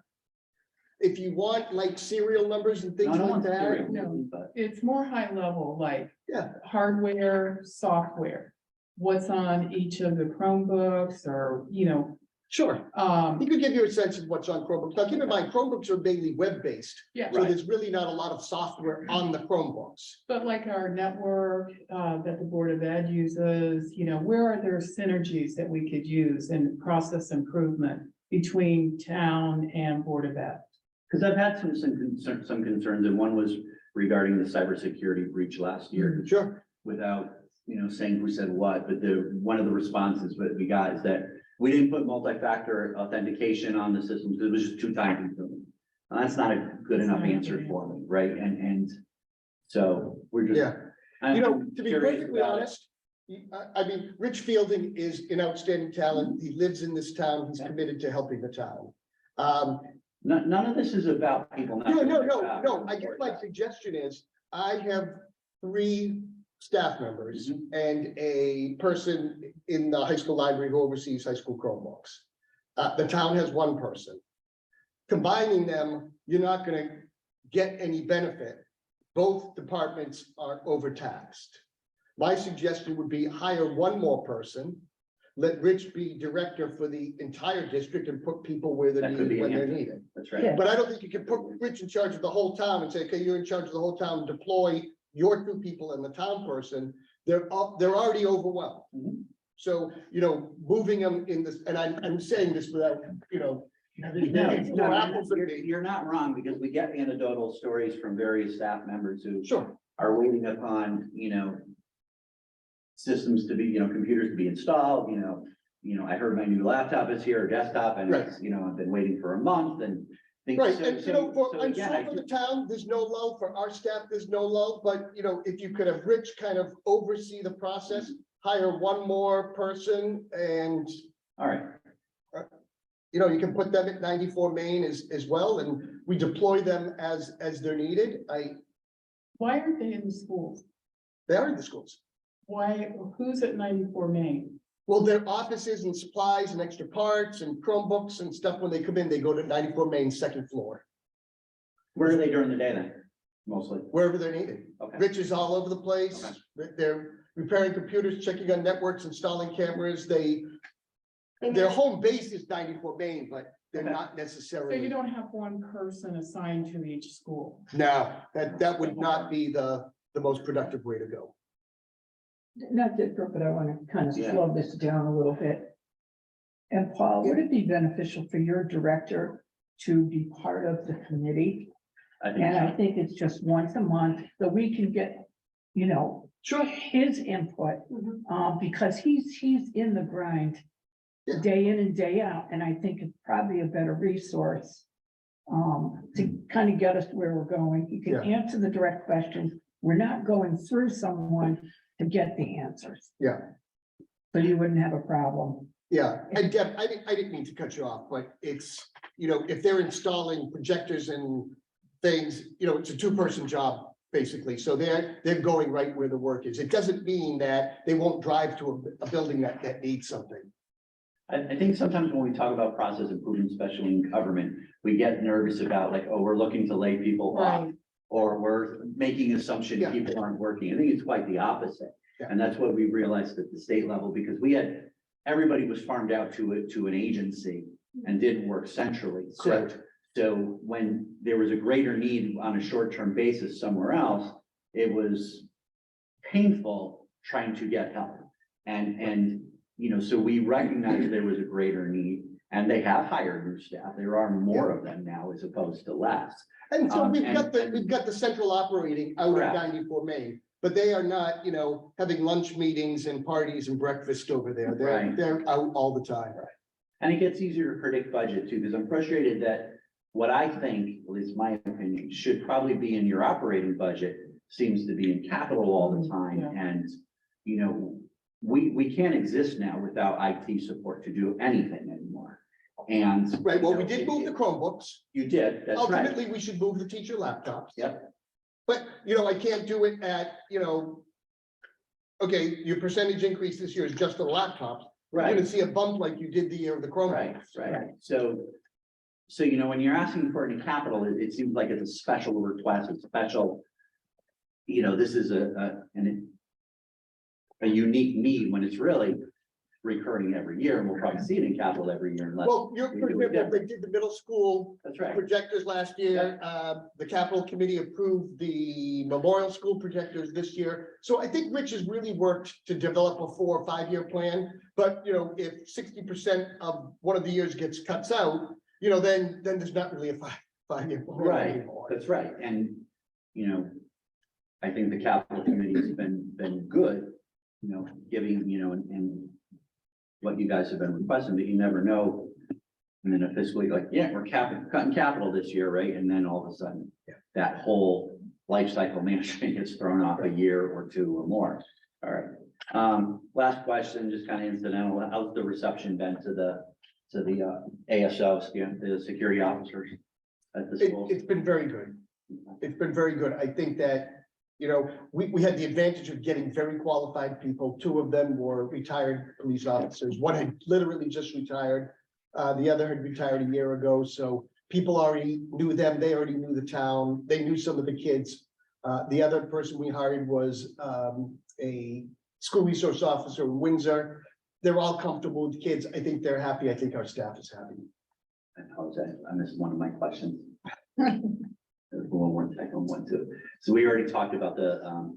if you want like serial numbers and No, things I don't like want that, serial, no. but It's more high level, like. Yeah. Hardware, software, what's on each of the Chromebooks or, you know, sure. He could give you a sense of what's on Chromebooks. Now, keep in mind, Chromebooks are mainly web-based. Yeah. So Right. there's really not a lot of software on the Chromebooks. but like our network, that the Board of Ed uses, you know, where are there synergies that we could use in process improvement between town and Board of Ed? because I've had some concerns, and one was regarding the cybersecurity breach last year. Sure. Without, you know, saying who said what, but one of the responses that we got is that we didn't put multi-factor authentication on the system, because it was just too time consuming. And that's not a good enough answer for me, right? And so we're just. Yeah. I'm You know, to be curious perfectly about it. honest, I mean, Rich Fielding is an outstanding talent. He lives in this town. He's committed to helping the town. None of this is about people. not No, doing no, their no, job. no. I guess my suggestion is, I have 3 staff members Mhm. and a person in the high school library who oversees high school Chromebooks. The town has 1 person. Combining them, you're not gonna get any benefit. Both departments are overtaxed. My suggestion would be hire 1 more person. Let Rich be director for the entire district and put people where they're That could be needed when they're an answer. needed. That's right. But I don't think you can put Rich in charge of the whole town and say, okay, you're in charge of the whole town, deploy your 2 people and the town person. They're already overwhelmed. Mhm. So, you know, moving them in this, and I'm saying this without, you know. No, apples and you're not wrong, because we get anecdotal stories from various staff members who Sure, are waiting upon, you know, systems to be, you know, computers to be installed, you know, I heard my new laptop is here, or desktop, and it's, you know, I've been waiting for a month and things. right, so- and you know, so I'm again, sure I for the do- town, there's no lull, for our staff, there's no lull, but you know, if you could have Rich kind of oversee the process, hire 1 more person and. All right, You know, you can put them at 94 Main as well, and we deploy them as they're needed. Why aren't they in the schools? They are in the schools. Why, who's at 94 Main? Well, their offices and supplies and extra parts and Chromebooks and stuff, when they come in, they go to 94 Main, 2nd floor, where are they during the day then, mostly? wherever they're needed. Okay, Rich is all over the place. They're repairing computers, checking on networks, installing cameras. Their home base is 94 Main, but they're Okay. not So you necessarily. don't have 1 person assigned to each school? No, that would not be the the most productive way to go. Not that, but I want to kind of Yeah. slow this down a little bit. And Paul, would it be beneficial for your director to be part of the committee? I think And I so. think it's just once a month that we can get, you know, Sure. his input, Mhm. because he's in the grind Yeah. day in and day out, and I think it's probably a better resource to kind of get us where we're going. He can Yeah. answer the direct questions. We're not going through someone to get the answers. Yeah. So you wouldn't have a problem. Yeah, and Deb, I didn't mean to cut you off, but it's, you know, if they're installing projectors and things, you know, it's a two-person job, basically, so they're going right where the work is. It doesn't mean that they won't drive to a building that needs something. I think sometimes when we talk about process improvement, especially in government, we get nervous about like, oh, we're looking to lay people off. Or we're making assumption Yeah. people aren't working. I think it's quite the opposite. Yeah. And that's what we realized at the state level, because everybody was farmed out to an agency and didn't work centrally. Correct. So when there was a greater need on a short-term basis somewhere else, it was painful trying to get help. And, you know, so we recognized there was a greater need, and they have hired new staff. There are more of them now as opposed to less. And so we've And- got the central operating out Correct. at 94 Main, but they are not, you know, having lunch meetings and parties and breakfast over there. Right. They're out all the time. And it gets easier to predict budget too, because I'm frustrated that what I think, at least my opinion, should probably be in your operating budget seems to be in capital all the time. And, you know, we can't exist now without IT support to do anything anymore. And. Right, well, we you know, did move the Chromebooks. You did, that's right. Ultimately, we should move the teacher laptops. Yep. But, you know, I can't do it at, you know, okay, your percentage increase this year is just the laptops. You're Right. gonna see a bump like you did the year of the Right, Chromebooks. right. So, you know, when you're asking for any capital, it seems like it's a special request, a special. You know, this is a unique need when it's really recurring every year, and we'll probably see it in capital every year unless. Well, you're, we for do it example, they did the middle school That's right. projectors last year. The capital committee approved the memorial school projectors this year. So I think Rich has really worked to develop a 4 or 5 year plan. But, you know, if 60% of one of the years gets cuts out, you know, then there's not really a 5 year. plan Right, anymore. that's right. And, you know, I think the capital committee has been good, you know, giving, you know, and what you guys have been requesting, but you never know. And then a fiscally like, yeah, we're cutting capital this year, right? And then all of a sudden, that whole life cycle management gets thrown off a year or two or more. All right. Last question, just kind of incidental. How's the reception been to the ASOs, the security officers at the school? It's been very good. It's been very good. I think that, you know, we had the advantage of getting very qualified people. 2 of them were retired police officers. One had literally just retired. The other had retired a year ago, so people already knew them. They already knew the town. They knew some of the kids. The other person we hired was a school resource officer in Windsor. They're all comfortable with kids. I think they're happy. I think our staff is happy. I apologize, I missed one of my questions. There's one too. So we already talked about the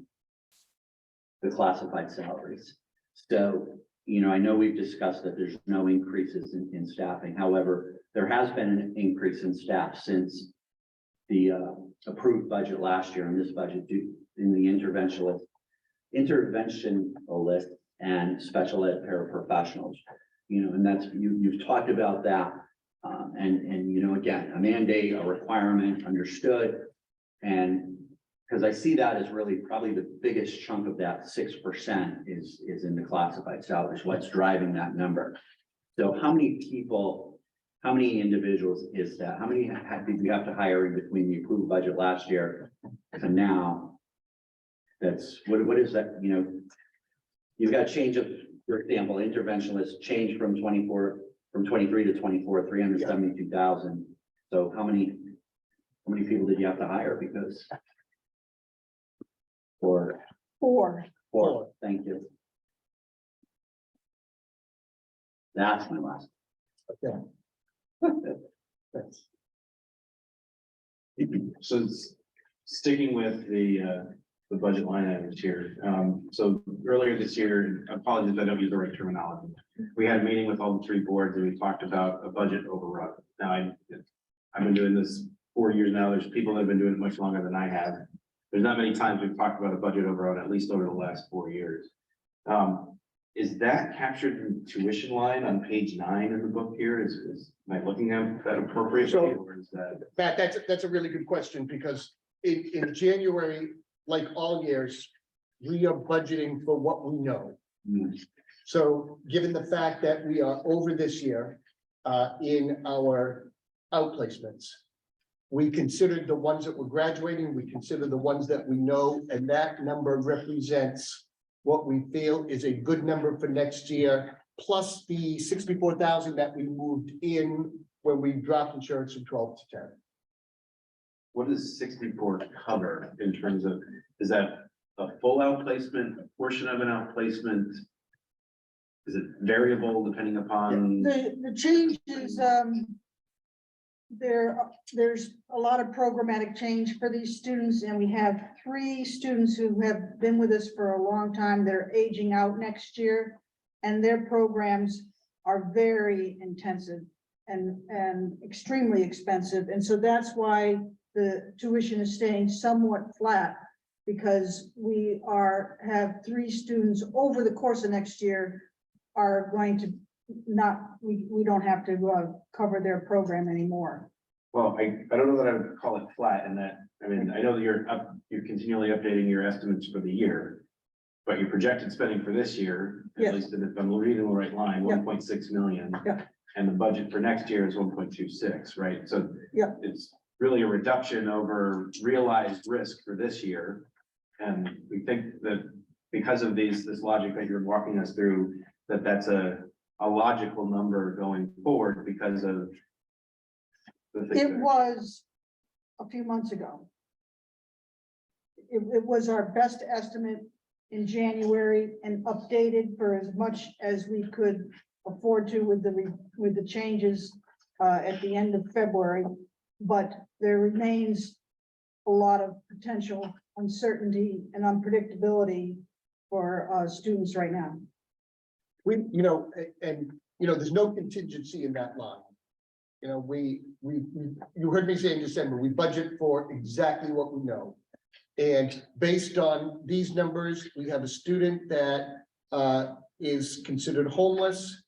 classified salaries. So, you know, I know we've discussed that there's no increases in staffing. However, there has been an increase in staff since the approved budget last year and this budget due in the interventionalist and special ed paraprofessionals. You know, and that's, you've talked about that. And, you know, again, a mandate, a requirement, understood. And because I see that as really probably the biggest chunk of that 6% is in the classified salaries, what's driving that number. So how many people, how many individuals is that? How many did you have to hire in between the approved budget last year and now? That's, what is that, you know? You've got change of, for example, interventionalists change from 23 to 24, 372,000. So how many people did you have to hire? Because. Four, thank you. That's my last. So sticking with the the budget line items here. So earlier this year, apologies, I don't use the right terminology. We had a meeting with all the three boards and we talked about a budget overrun. Now, I've been doing this 4 years now. There's people that have been doing it much longer than I have. There's not many times we've talked about a budget overrun, at least over the last 4 years. Is that captured in tuition line on page 9 in the book here? Am I looking at that appropriately, So- or is that? Matt, that's a really good question, because in January, like all years, we are budgeting for what we know. So given the fact that we are over this year, in our outplacements, we considered the ones that were graduating, we consider the ones that we know, and that number represents what we feel is a good number for next year, plus the 64,000 that we moved in when we dropped insurance from 12 to 10. What does 64 cover in terms of, is that a full outplacement, a portion of an outplacement? Is it variable depending upon? The change is, there's a lot of programmatic change for these students, and we have 3 students who have been with us for a long time. They're aging out next year, and their programs are very intensive and extremely expensive. And so that's why the tuition is staying somewhat flat, because we have 3 students over the course of next year are going to we don't have to cover their program anymore. Well, I don't know that I would call it flat in that, I mean, I know that you're continually updating your estimates for the year. But your projected spending for this year, Yes. at least if I'm reading the right line, Yeah. 1.6 million. Yeah. And the budget for next year is 1.26, right? So. Yeah. It's really a reduction over realized risk for this year. And we think that because of this logic that you're walking us through, that's a logical number going forward because of. The things It that are- was a few months ago. It was our best estimate in January and updated for as much as we could afford to with the changes at the end of February. But there remains a lot of potential uncertainty and unpredictability for students right now. There's no contingency in that line. You heard me say in December, we budget for exactly what we know. And based on these numbers, we have a student that is considered homeless.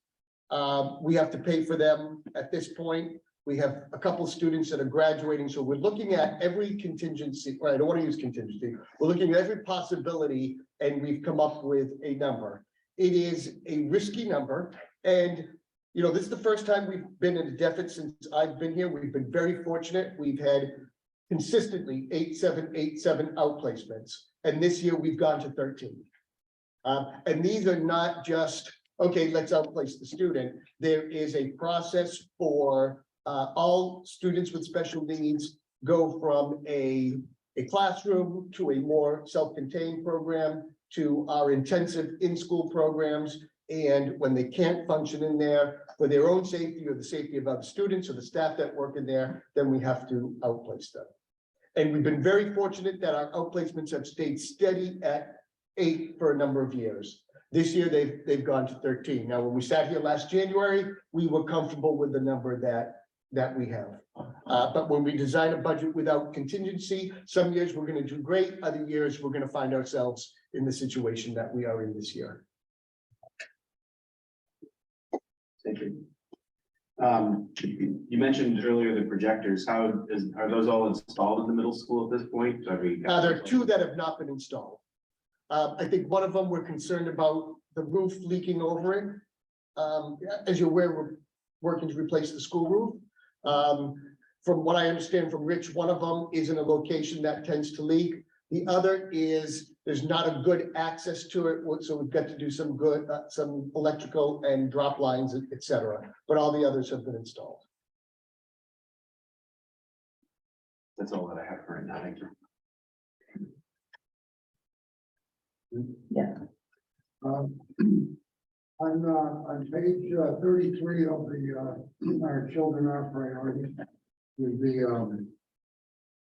We have to pay for them at this point. We have a couple students that are graduating, so we're looking at every contingency, or I don't want to use contingency. We're looking at every possibility, and we've come up with a number. It is a risky number, and this is the first time we've been in a deficit since I've been here. We've been very fortunate. We've had consistently 8-7 outplacements, and this year we've gone to 13. And these are not just, okay, let's outplace the student. There is a process for all students with special needs go from a classroom to a more self-contained program to our intensive in-school programs. And when they can't function in there for their own safety or the safety of other students or the staff that work in there, then we have to outplace them. And we've been very fortunate that our outplacements have stayed steady at 8 for a number of years. This year, they've gone to 13. Now, when we sat here last January, we were comfortable with the number that we have. But when we design a budget without contingency, some years we're going to do great, other years we're going to find ourselves in the situation that we are in this year. Thank you. You mentioned earlier the projectors. Are those all installed in the middle school at this point? There are 2 that have not been installed. I think one of them, we're concerned about the roof leaking over it. As you're aware, we're working to replace the school roof. From what I understand from Rich, one of them is in a location that tends to leak. The other is there's not a good access to it, so we've got to do some electrical and drop lines, et cetera. But all the others have been installed. That's all that I have for right now. Thank you. Yeah. On page 33 of our children are priority with the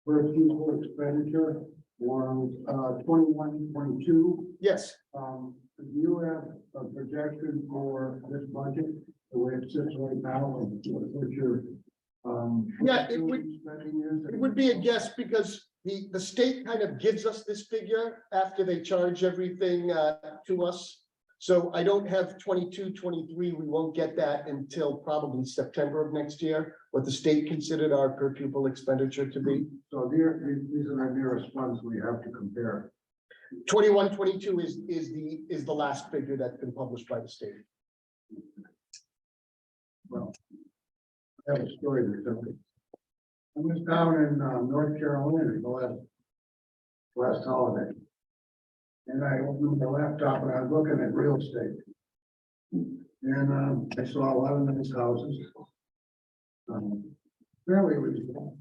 per pupil expenditure, for, 21, 22. Yes, Do you have a projection for this budget, the way it sits right now, and what your, Yeah, it would- spending is? it would be a guess because the state kind of gives us this figure after they charge everything to us. So I don't have 22, 23. We won't get that until probably September of next year, what the state considered our per pupil expenditure to be. So these are the nearest funds we have to compare. 21, 22 is the last figure that's been published by the state. Well, I have a story to tell you. I was down in North Carolina last holiday. And I opened the laptop and I was looking at real estate. And I saw a lot of nice houses. Fairly reasonable.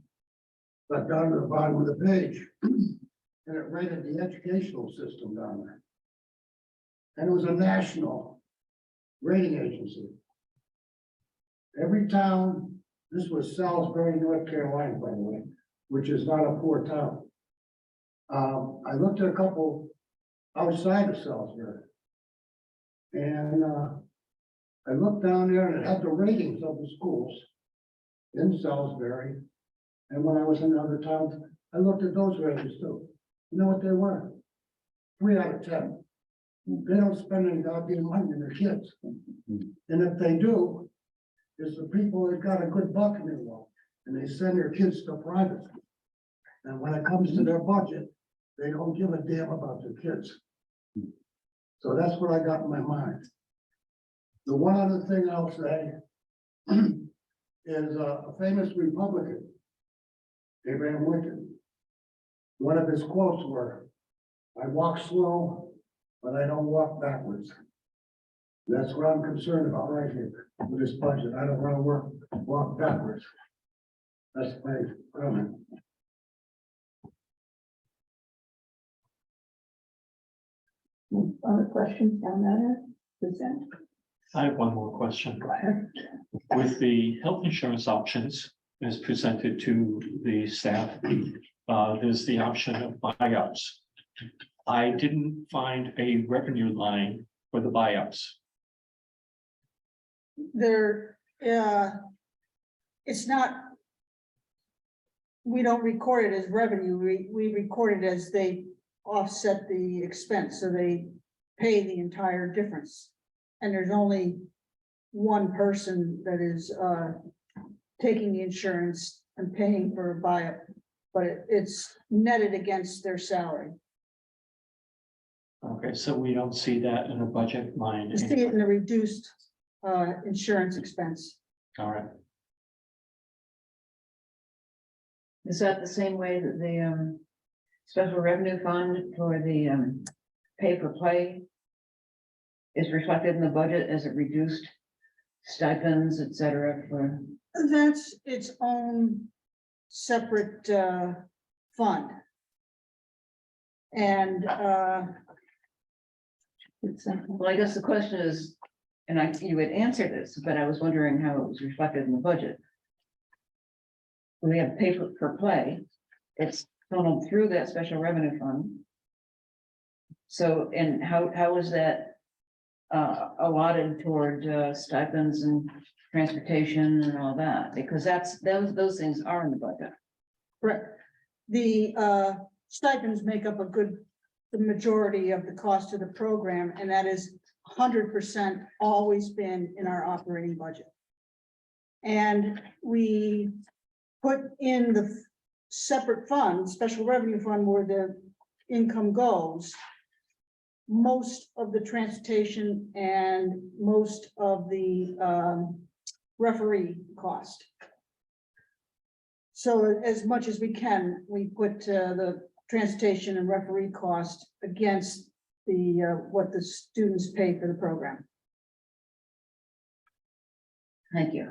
But down to the bottom of the page, and it rated the educational system down there. And it was a national rating agency. Every town, this was Salisbury, North Carolina, by the way, which is not a poor town. I looked at a couple outside of Salisbury. And I looked down there and it had the ratings of the schools in Salisbury. And when I was in other towns, I looked at those ratings too. You know what they were? 3 out of 10. They don't spend any goddamn money on their kids. And if they do, it's the people that got a good buck in their wallet and they send their kids to private. And when it comes to their budget, they don't give a damn about their kids. So that's what I got in my mind. The one other thing I'll say is a famous Republican, Abraham Lincoln. One of his quotes were, "I walk slow, but I don't walk backwards." That's what I'm concerned about right here with this budget. I don't want to walk backwards. That's my comment. Other questions down there? Present. I have one more question. Go ahead. With the health insurance options as presented to the staff, there's the option of buyouts. I didn't find a revenue line for the buyouts. There, it's not. We don't record it as revenue, we record it as they offset the expense, so they pay the entire difference. And there's only one person that is taking the insurance and paying for a buyout, but it's netted against their salary. Okay, so we don't see that in the budget line. You see it in the reduced insurance expense. All right, Is that the same way that the special revenue fund for the pay for play is reflected in the budget as it reduced stipends, et cetera, for, That's its own separate fund. And well, I guess the question is, and you would answer this, but I was wondering how it was reflected in the budget. We have pay for play, it's funneled through that special revenue fund. So, and how is that allotted toward stipends and transportation and all that? Because those things are in the budget. correct, the stipends make up the majority of the cost of the program, and that is 100% always been in our operating budget. And we put in the separate fund, special revenue fund, where the income goes, most of the transportation and most of the referee cost. So as much as we can, we put the transportation and referee cost against the what the students pay for the program. Thank you.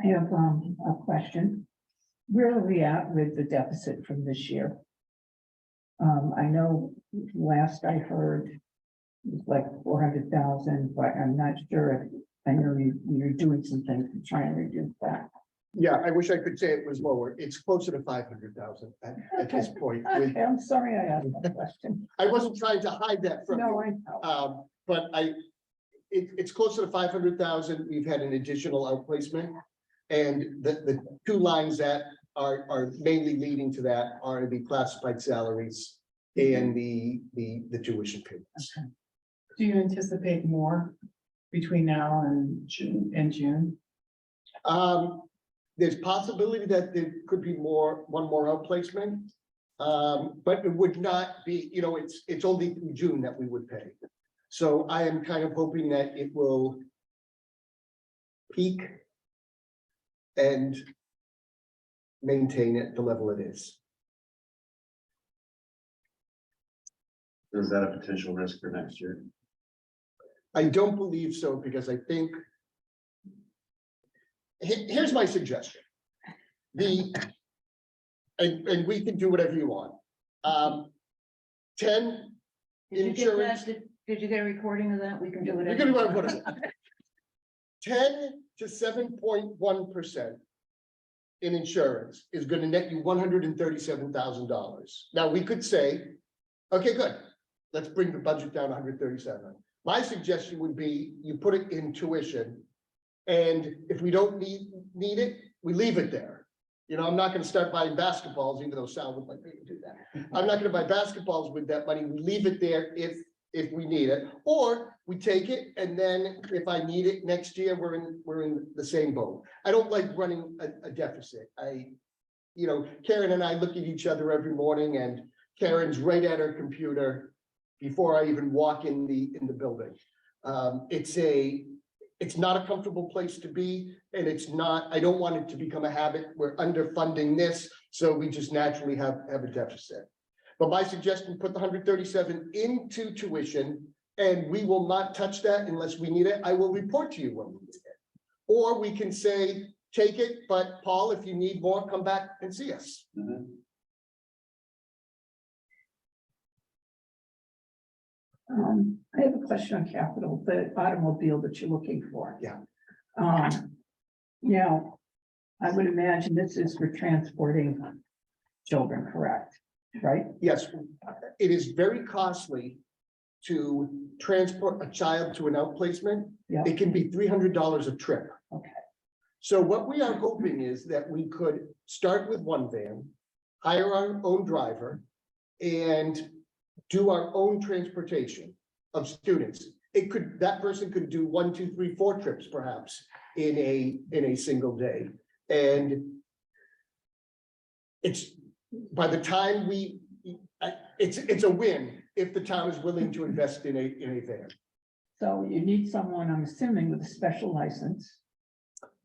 I have a question. Where are we at with the deficit from this year? I know last I heard it was like 400,000, but I'm not sure if I know you're doing some things to try and reduce that. Yeah, I wish I could say it was lower. It's closer to 500,000 at this point. Okay, I'm sorry I asked that question. I wasn't trying to hide that from No, you. I know. But it's closer to 500,000. We've had an additional outplacement. And the two lines that are mainly leading to that are the classified salaries and the tuition payments. Do you anticipate more between now and June? There's possibility that there could be one more outplacement. But it would not be, it's only through June that we would pay. So I am kind of hoping that it will peak and maintain at the level it is. Is that a potential risk for next year? I don't believe so, because I think. Here's my suggestion. And we can do whatever you want. 10 Did you get insurance. that? Did you get a recording of that? We can do it. You're gonna want to put it. 10 to 7.1% in insurance is gonna net you $137,000. Now, we could say, okay, good, let's bring the budget down to 137. My suggestion would be you put it in tuition. And if we don't need it, we leave it there. I'm not gonna start buying basketballs, even though Sal would like me to do that. I'm not gonna buy basketballs with that money. We leave it there if we need it, or we take it, and then if I need it next year, we're in the same boat. I don't like running a deficit. Karen and I look at each other every morning, and Karen's right at her computer before I even walk in the building. It's not a comfortable place to be, and I don't want it to become a habit. We're underfunding this, so we just naturally have a deficit. But my suggestion, put the 137 into tuition, and we will not touch that unless we need it. I will report to you when we need it. Or we can say, take it, but Paul, if you need more, come back and see us. I have a question on capital, the automobile that you're looking for. Yeah. I would imagine this is for transporting children, correct? Right? Yes, it is very costly to transport a child to an outplacement. Yeah. It can be $300 a trip. Okay. So what we are hoping is that we could start with one van, hire our own driver, and do our own transportation of students. That person could do 1, 2, 3, 4 trips perhaps in a single day. And by the time it's a win if the town is willing to invest in a van. So you need someone, I'm assuming, with a special license.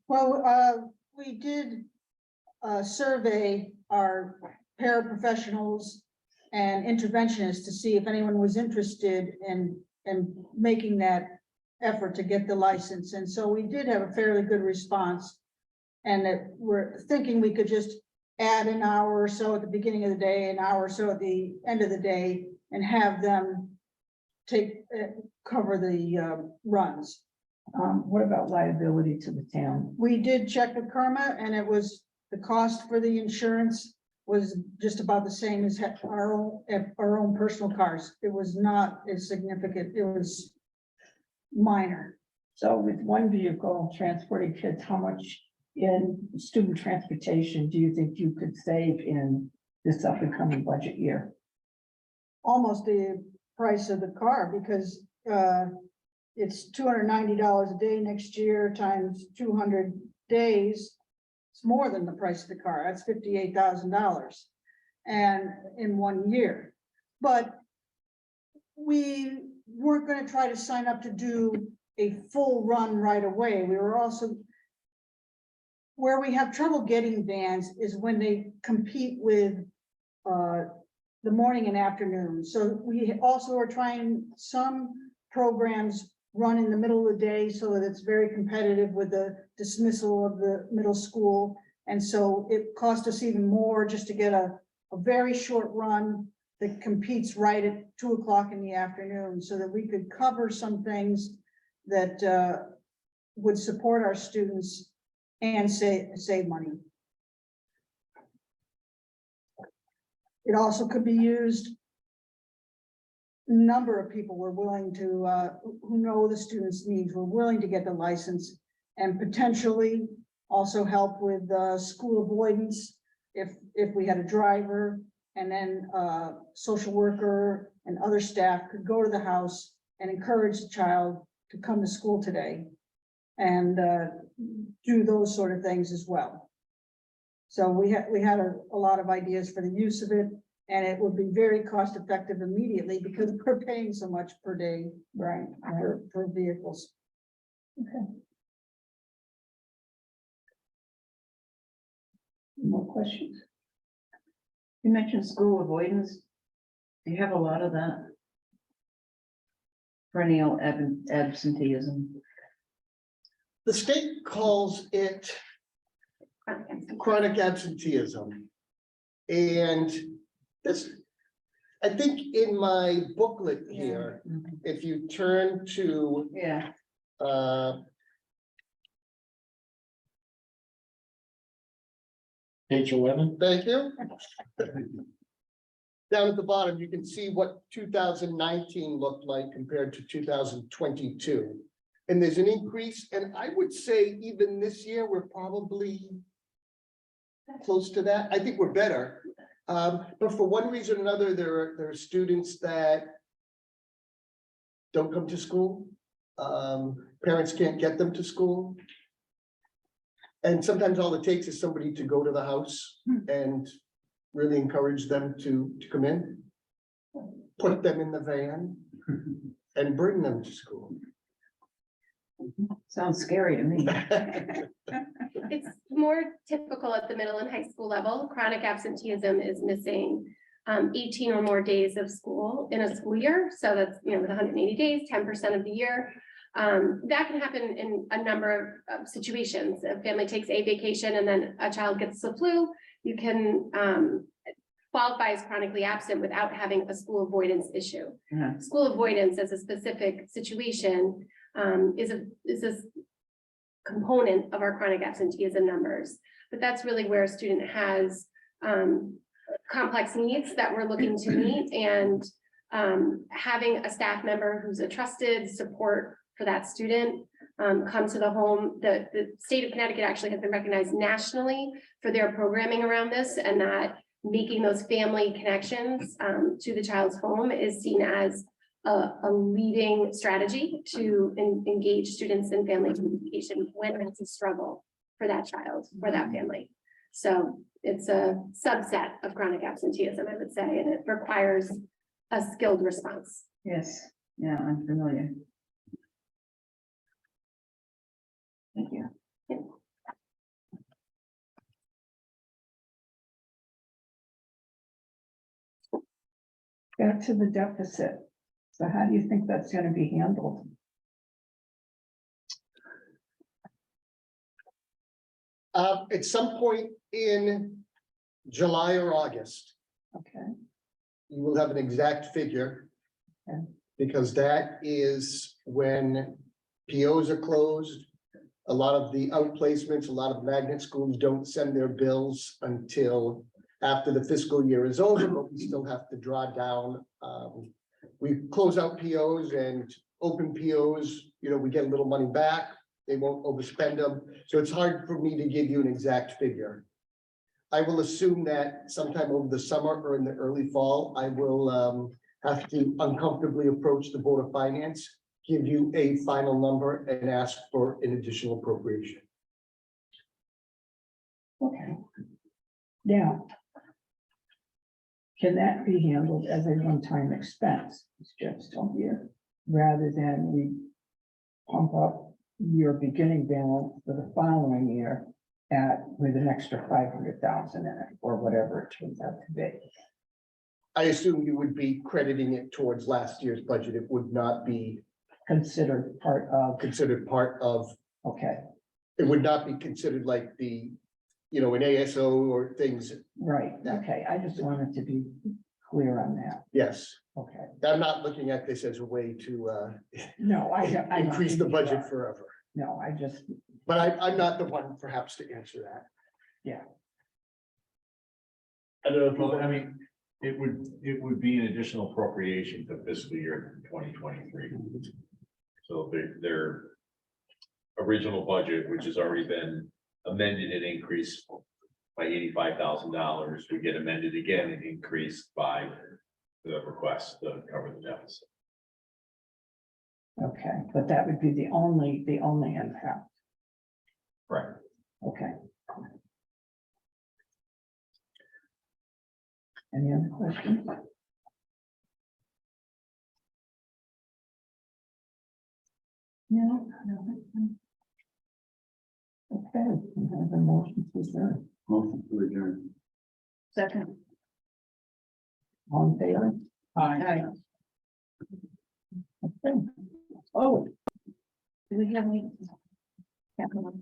Well, we did survey our paraprofessionals and interventionists to see if anyone was interested in making that effort to get the license. And so we did have a fairly good response. And that we're thinking we could just add an hour or so at the beginning of the day, an hour or so at the end of the day, and have them cover the runs. What about liability to the town? We did check with Karma, and the cost for the insurance was just about the same as our own personal cars. It was not as significant. It was minor. So with one vehicle transporting kids, how much in student transportation do you think you could save in this up and coming budget year? Almost the price of the car, because it's $290 a day next year times 200 days. It's more than the price of the car. That's $58,000 and in 1 year. But we weren't going to try to sign up to do a full run right away. We were also, where we have trouble getting vans is when they compete with the morning and afternoon. So we also are trying some programs run in the middle of the day so that it's very competitive with the dismissal of the middle school. And so it cost us even more just to get a very short run that competes right at 2 o'clock in the afternoon, so that we could cover some things that would support our students and save money. It also could be used. Number of people were willing to, who know the students' needs, were willing to get the license and potentially also help with, school avoidance if we had a driver, and then, social worker and other staff could go to the house and encourage the child to come to school today and, do those sort of things as well. So we had a lot of ideas for the use of it, and it would be very cost effective immediately because we're paying so much per day Right. for vehicles. More questions? You mentioned school avoidance. Do you have a lot of that? Perennial absenteeism. The state calls it chronic absenteeism. And this, I think in my booklet here, if you turn to, Yeah, Page 11. thank you. Down at the bottom, you can see what 2019 looked like compared to 2022. And there's an increase, and I would say even this year, we're probably close to that. I think we're better. But for one reason or another, there are students that don't come to school. Parents can't get them to school. And sometimes all it takes is somebody to go to the house and really encourage them to come in, put them in the van and bring them to school. sounds scary to me. It's more typical at the middle and high school level. Chronic absenteeism is missing 18 or more days of school in a school year. So that's, with 180 days, 10% of the year. That can happen in a number of situations. A family takes a vacation and then a child gets the flu. You can qualify as chronically absent without having a school avoidance issue. Yeah. School avoidance as a specific situation is a component of our chronic absenteeism numbers. But that's really where a student has complex needs that we're looking to meet, and having a staff member who's a trusted support for that student come to the home. The state of Connecticut actually has been recognized nationally for their programming around this, and that making those family connections to the child's home is seen as a leading strategy to engage students in family communication when it's a struggle for that child, for that family. So it's a subset of chronic absenteeism, I would say, and it requires a skilled response. Yes, yeah, I'm familiar. Thank you. Back to the deficit. So how do you think that's gonna be handled? At some point in July or August, Okay, you will have an exact figure. Okay. Because that is when POs are closed. A lot of the outplacements, a lot of magnet schools don't send their bills until after the fiscal year is over, but we still have to draw down. We close out POs and open POs, we get a little money back. They won't overspend them. So it's hard for me to give you an exact figure. I will assume that sometime over the summer or in the early fall, I will have to uncomfortably approach the Board of Finance, give you a final number and ask for an additional appropriation. okay. Now, can that be handled as a one-time expense, as Jeff's told you, rather than we pump up your beginning balance for the following year with an extra 500,000 in it, or whatever it turns out to be? I assume you would be crediting it towards last year's budget. It would not be Considered part of, considered part of, okay, it would not be considered like the, an ASO or things. right, okay, I just wanted to be clear on that, Yes, okay. I'm not looking at this as a way to No, I. increase the budget forever. No, I just, But I'm not the one perhaps to answer that. I don't know if Well, I mean, it would be an additional appropriation to fiscal year 2023. So their original budget, which has already been amended and increased by $85,000, would get amended again and increased by the request to cover the deficit. okay, but that would be the only impact, Right. okay. Any other questions? No. Okay, we have a motion to adjourn. Motion to adjourn. Second. All in favor? Aye. Okay. Oh, Do we have any? Capital?